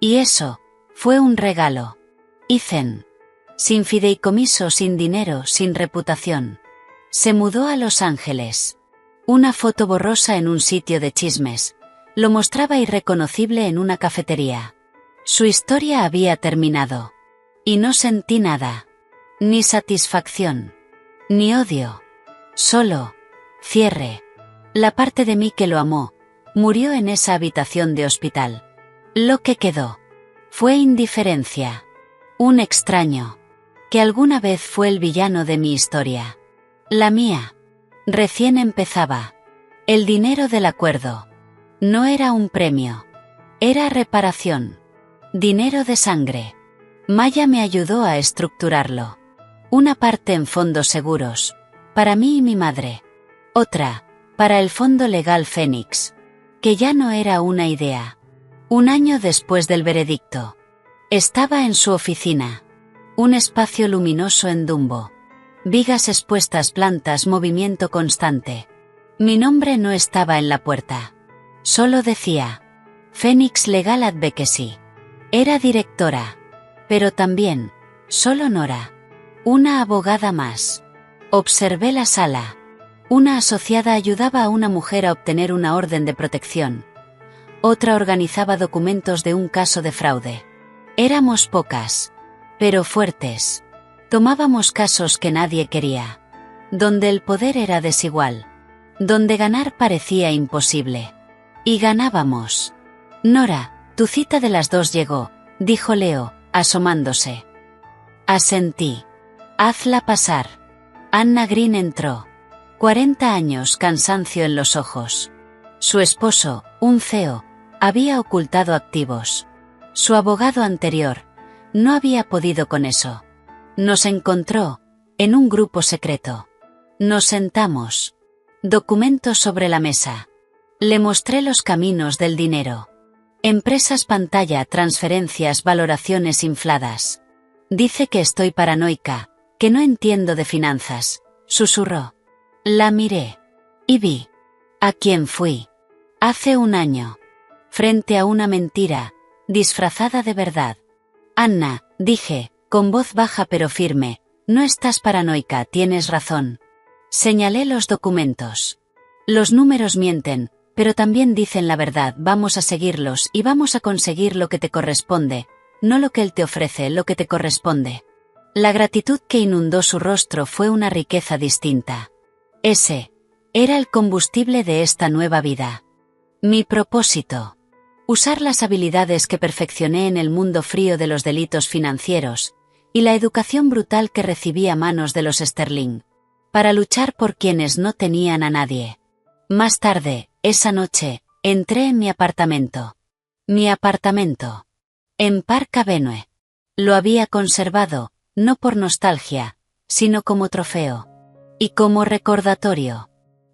Y eso fue un regalo. Ethan. Sin fideicomiso, sin dinero, sin reputación. Se mudó a Los Ángeles. Una foto borrosa en un sitio de chismes lo mostraba irreconocible en una cafetería. Su historia había terminado. Y no sentí nada. Ni satisfacción. Ni odio. Solo cierre. La parte de mí que lo amó murió en esa habitación de hospital. Lo que quedó fue indiferencia. Un extraño que alguna vez fue el villano de mi historia. La mía. Recién empezaba. El dinero del acuerdo. No era un premio. Era reparación. Dinero de sangre. Maya me ayudó a estructurarlo. Una parte en fondos seguros, para mí y mi madre. Otra, para el fondo legal Fénix. Que ya no era una idea. Un año después del veredicto. Estaba en su oficina. Un espacio luminoso en Dumbo. Vigas expuestas, plantas, movimiento constante. Mi nombre no estaba en la puerta. Solo decía Phoenix Legal Advocacy. Era directora. Pero también, solo Nora. Una abogada más. Observé la sala. Una asociada ayudaba a una mujer a obtener una orden de protección. Otra organizaba documentos de un caso de fraude. Éramos pocas, pero fuertes. Tomábamos casos que nadie quería. Donde el poder era desigual. Donde ganar parecía imposible. Y ganábamos. Nora, tu cita de las 2 llegó, dijo Leo, asomándose. Asentí. Hazla pasar. Anna Green entró. 40 años, cansancio en los ojos. Su esposo, un CEO, había ocultado activos. Su abogado anterior no había podido con eso. Nos encontró en un grupo secreto. Nos sentamos. Documentos sobre la mesa. Le mostré los caminos del dinero. Empresas pantalla, transferencias, valoraciones infladas. Dice que estoy paranoica, que no entiendo de finanzas, susurró. La miré. Y vi. ¿A quién fui? Hace un año. Frente a una mentira, disfrazada de verdad. Anna, dije, con voz baja pero firme, no estás paranoica, tienes razón. Señalé los documentos. Los números mienten, pero también dicen la verdad, vamos a seguirlos y vamos a conseguir lo que te corresponde, no lo que él te ofrece, lo que te corresponde. La gratitud que inundó su rostro fue una riqueza distinta. Ese era el combustible de esta nueva vida. Mi propósito. Usar las habilidades que perfeccioné en el mundo frío de los delitos financieros, y la educación brutal que recibí a manos de los Sterling, para luchar por quienes no tenían a nadie. Más tarde, esa noche, entré en mi apartamento. Mi apartamento. En Park Avenue. Lo había conservado, no por nostalgia, sino como trofeo. Y como recordatorio.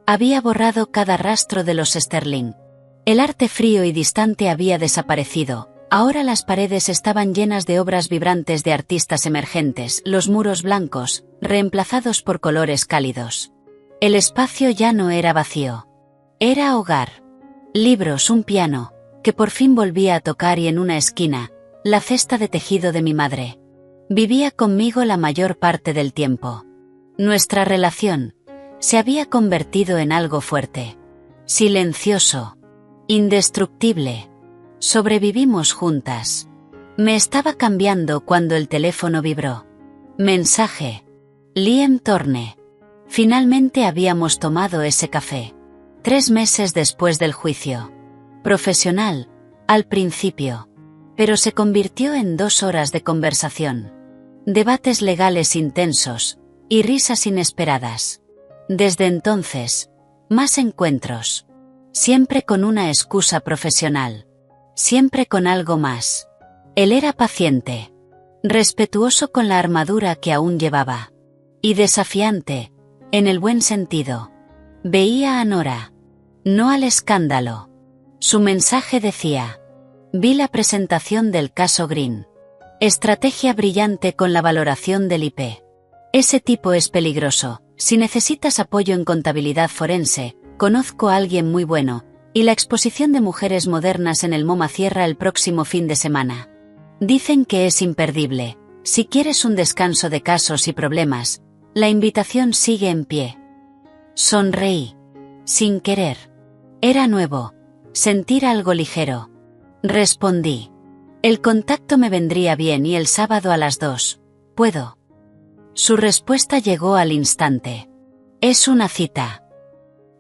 Había borrado cada rastro de los Sterling. El arte frío y distante había desaparecido. Ahora las paredes estaban llenas de obras vibrantes de artistas emergentes, los muros blancos, reemplazados por colores cálidos. El espacio ya no era vacío. Era hogar. Libros, un piano, que por fin volvía a tocar y en una esquina, la cesta de tejido de mi madre. Vivía conmigo la mayor parte del tiempo. Nuestra relación se había convertido en algo fuerte. Silencioso. Indestructible. Sobrevivimos juntas. Me estaba cambiando cuando el teléfono vibró. Mensaje. Liam Thorne. Finalmente habíamos tomado ese café. 3 meses después del juicio. Profesional, al principio. Pero se convirtió en 2 horas de conversación. Debates legales intensos, y risas inesperadas. Desde entonces, más encuentros. Siempre con una excusa profesional. Siempre con algo más. Él era paciente. Respetuoso con la armadura que aún llevaba. Y desafiante, en el buen sentido. Veía a Nora. No al escándalo. Su mensaje decía: vi la presentación del caso Green. Estrategia brillante con la valoración del IP. Ese tipo es peligroso. Si necesitas apoyo en contabilidad forense, conozco a alguien muy bueno. Y la exposición de mujeres modernas en el MoMA cierra el próximo fin de semana. Dicen que es imperdible. Si quieres un descanso de casos y problemas, la invitación sigue en pie. Sonreí. Sin querer. Era nuevo. Sentir algo ligero. Respondí. El contacto me vendría bien y el sábado a las 2. ¿Puedo? Su respuesta llegó al instante. Es una cita.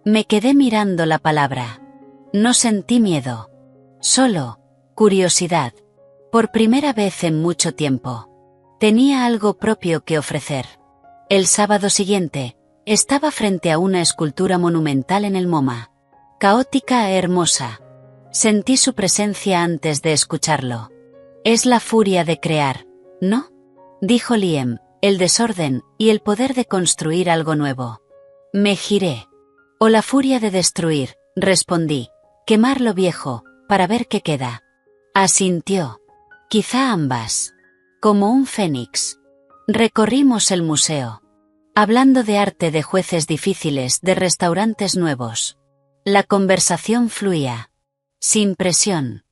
Me quedé mirando la palabra. No sentí miedo. Solo curiosidad. Por primera vez en mucho tiempo. Tenía algo propio que ofrecer. El sábado siguiente, estaba frente a una escultura monumental en el MoMA. Caótica e hermosa. Sentí su presencia antes de escucharlo. Es la furia de crear, ¿no? Dijo Liam, el desorden y el poder de construir algo nuevo. Me giré. O la furia de destruir, respondí. Quemar lo viejo, para ver qué queda. Asintió. Quizá ambas. Como un fénix. Recorrimos el museo. Hablando de arte, de jueces difíciles, de restaurantes nuevos. La conversación fluía. Sin presión.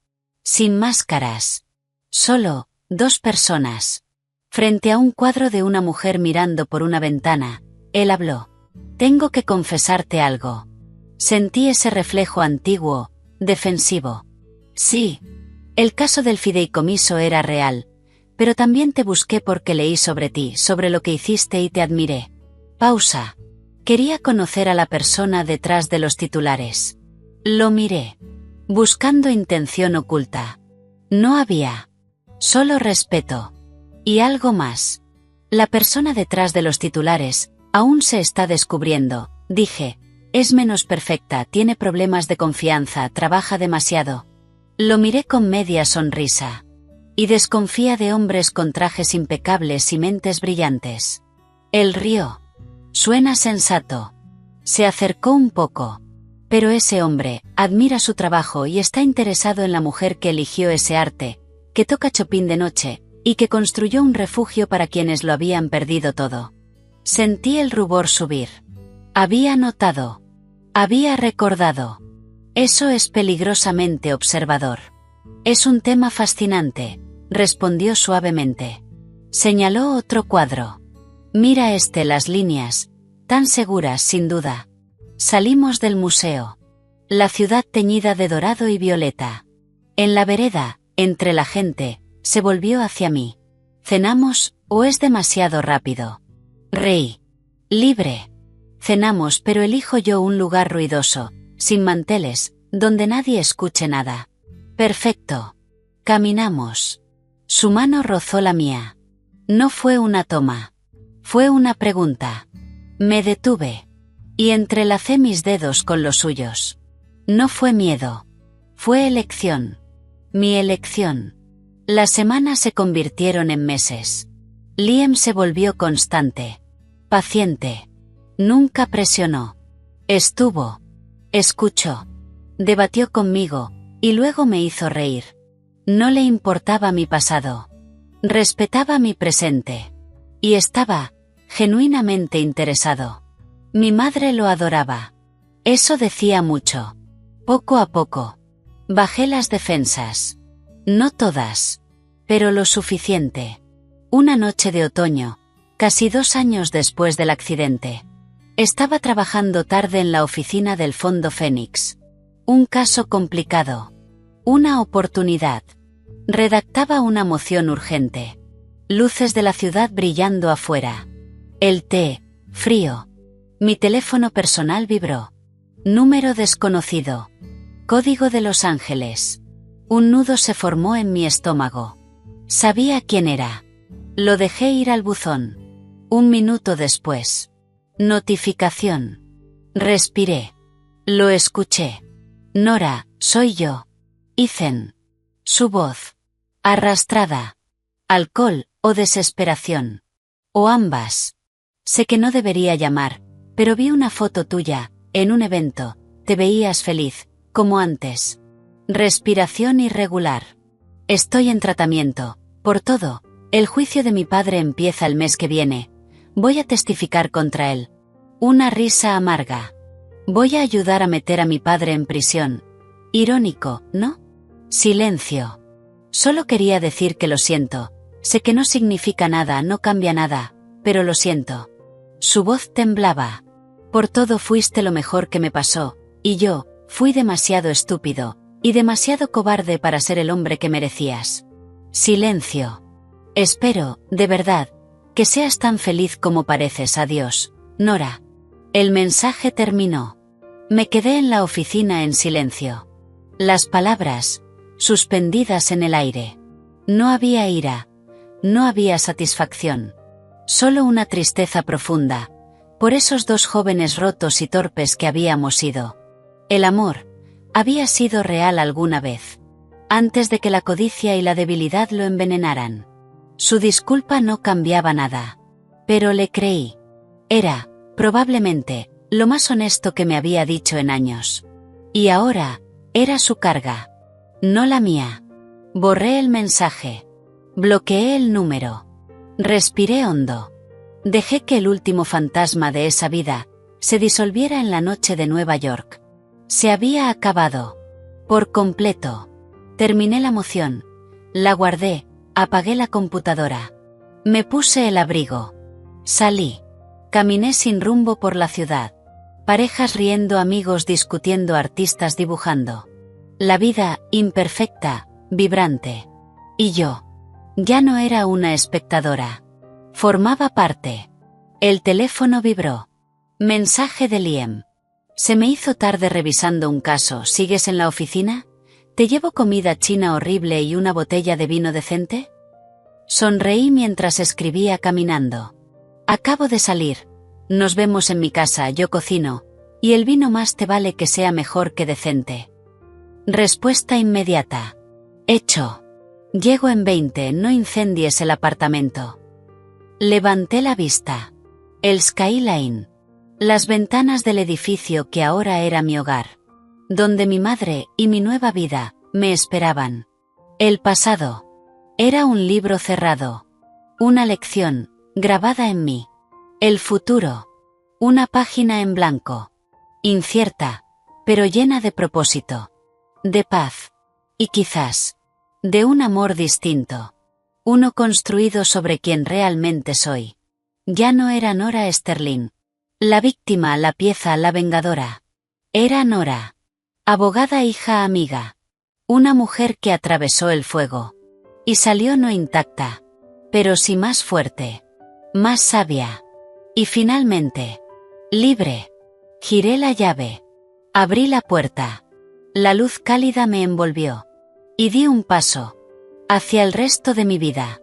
Sin máscaras. Solo, 2 personas. Frente a un cuadro de una mujer mirando por una ventana, él habló. Tengo que confesarte algo. Sentí ese reflejo antiguo, defensivo. Sí. El caso del fideicomiso era real, pero también te busqué porque leí sobre ti, sobre lo que hiciste y te admiré. Pausa. Quería conocer a la persona detrás de los titulares. Lo miré. Buscando intención oculta. No había. Solo respeto. Y algo más. La persona detrás de los titulares aún se está descubriendo, dije. Es menos perfecta, tiene problemas de confianza, trabaja demasiado. Lo miré con media sonrisa. Y desconfía de hombres con trajes impecables y mentes brillantes. Él rió. Suena sensato. Se acercó un poco. Pero ese hombre admira su trabajo y está interesado en la mujer que eligió ese arte, que toca Chopin de noche, y que construyó un refugio para quienes lo habían perdido todo. Sentí el rubor subir. Había notado. Había recordado. Eso es peligrosamente observador. Es un tema fascinante, respondió suavemente. Señaló otro cuadro. Mira las líneas, tan seguras sin duda. Salimos del museo. La ciudad teñida de dorado y violeta. En la vereda, entre la gente, se volvió hacia mí. ¿Cenamos, o es demasiado rápido? Reí. Libre. Cenamos, pero elijo yo un lugar ruidoso, sin manteles, donde nadie escuche nada. Perfecto. Caminamos. Su mano rozó la mía. No fue una toma. Fue una pregunta. Me detuve. Y entrelacé mis dedos con los suyos. No fue miedo. Fue elección. Mi elección. Las semanas se convirtieron en meses. Liam se volvió constante. Paciente. Nunca presionó. Estuvo. Escuchó. Debatió conmigo, y luego me hizo reír. No le importaba mi pasado. Respetaba mi presente. Y estaba, genuinamente interesado. Mi madre lo adoraba. Eso decía mucho. Poco a poco. Bajé las defensas. No todas. Pero lo suficiente. Una noche de otoño, casi 2 años después del accidente. Estaba trabajando tarde en la oficina del Fondo Fénix. Un caso complicado. Una oportunidad. Redactaba una moción urgente. Luces de la ciudad brillando afuera. El té, frío. Mi teléfono personal vibró. Número desconocido. Código de Los Ángeles. Un nudo se formó en mi estómago. Sabía quién era. Lo dejé ir al buzón. 1 minuto después. Notificación. Respiré. Lo escuché. Nora, soy yo. Ethan. Su voz. Arrastrada. Alcohol o desesperación. O ambas. Sé que no debería llamar, pero vi una foto tuya, en un evento. Te veías feliz, como antes. Respiración irregular. Estoy en tratamiento. Por todo, el juicio de mi padre empieza el mes que viene. Voy a testificar contra él. Una risa amarga. Voy a ayudar a meter a mi padre en prisión. Irónico, ¿no? Silencio. Solo quería decir que lo siento. Sé que no significa nada, no cambia nada, pero lo siento. Su voz temblaba. Por todo fuiste lo mejor que me pasó, y yo, fui demasiado estúpido, y demasiado cobarde para ser el hombre que merecías. Silencio. Espero, de verdad, que seas tan feliz como pareces. Adiós, Nora. El mensaje terminó. Me quedé en la oficina en silencio. Las palabras, suspendidas en el aire. No había ira. No había satisfacción. Solo una tristeza profunda, por esos 2 jóvenes rotos y torpes que habíamos sido. El amor, había sido real alguna vez. Antes de que la codicia y la debilidad lo envenenaran. Su disculpa no cambiaba nada. Pero le creí. Era, probablemente, lo más honesto que me había dicho en años. Y ahora, era su carga. No la mía. Borré el mensaje. Bloqueé el número. Respiré hondo. Dejé que el último fantasma de esa vida se disolviera en la noche de Nueva York. Se había acabado. Por completo. Terminé la moción. La guardé, apagué la computadora. Me puse el abrigo. Salí. Caminé sin rumbo por la ciudad. Parejas riendo, amigos discutiendo, artistas dibujando. La vida, imperfecta, vibrante. Y yo. Ya no era una espectadora. Formaba parte. El teléfono vibró. Mensaje de Liam. Se me hizo tarde revisando un caso. ¿Sigues en la oficina? ¿Te llevo comida china horrible y una botella de vino decente? Sonreí mientras escribía caminando. Acabo de salir. Nos vemos en mi casa, yo cocino. Y el vino más te vale que sea mejor que decente. Respuesta inmediata. Hecho. Llego en 20, no incendies el apartamento. Levanté la vista. El skyline. Las ventanas del edificio que ahora era mi hogar. Donde mi madre y mi nueva vida me esperaban. El pasado. Era un libro cerrado. Una lección, grabada en mí. El futuro. Una página en blanco. Incierta, pero llena de propósito. De paz. Y quizás, de un amor distinto. Uno construido sobre quien realmente soy. Ya no era Nora Sterling. La víctima, la pieza, la vengadora. Era Nora. Abogada, hija, amiga. Una mujer que atravesó el fuego. Y salió no intacta. Pero sí más fuerte. Más sabia. Y finalmente, libre. Giré la llave. Abrí la puerta. La luz cálida me envolvió. Y di un paso. Hacia el resto de mi vida.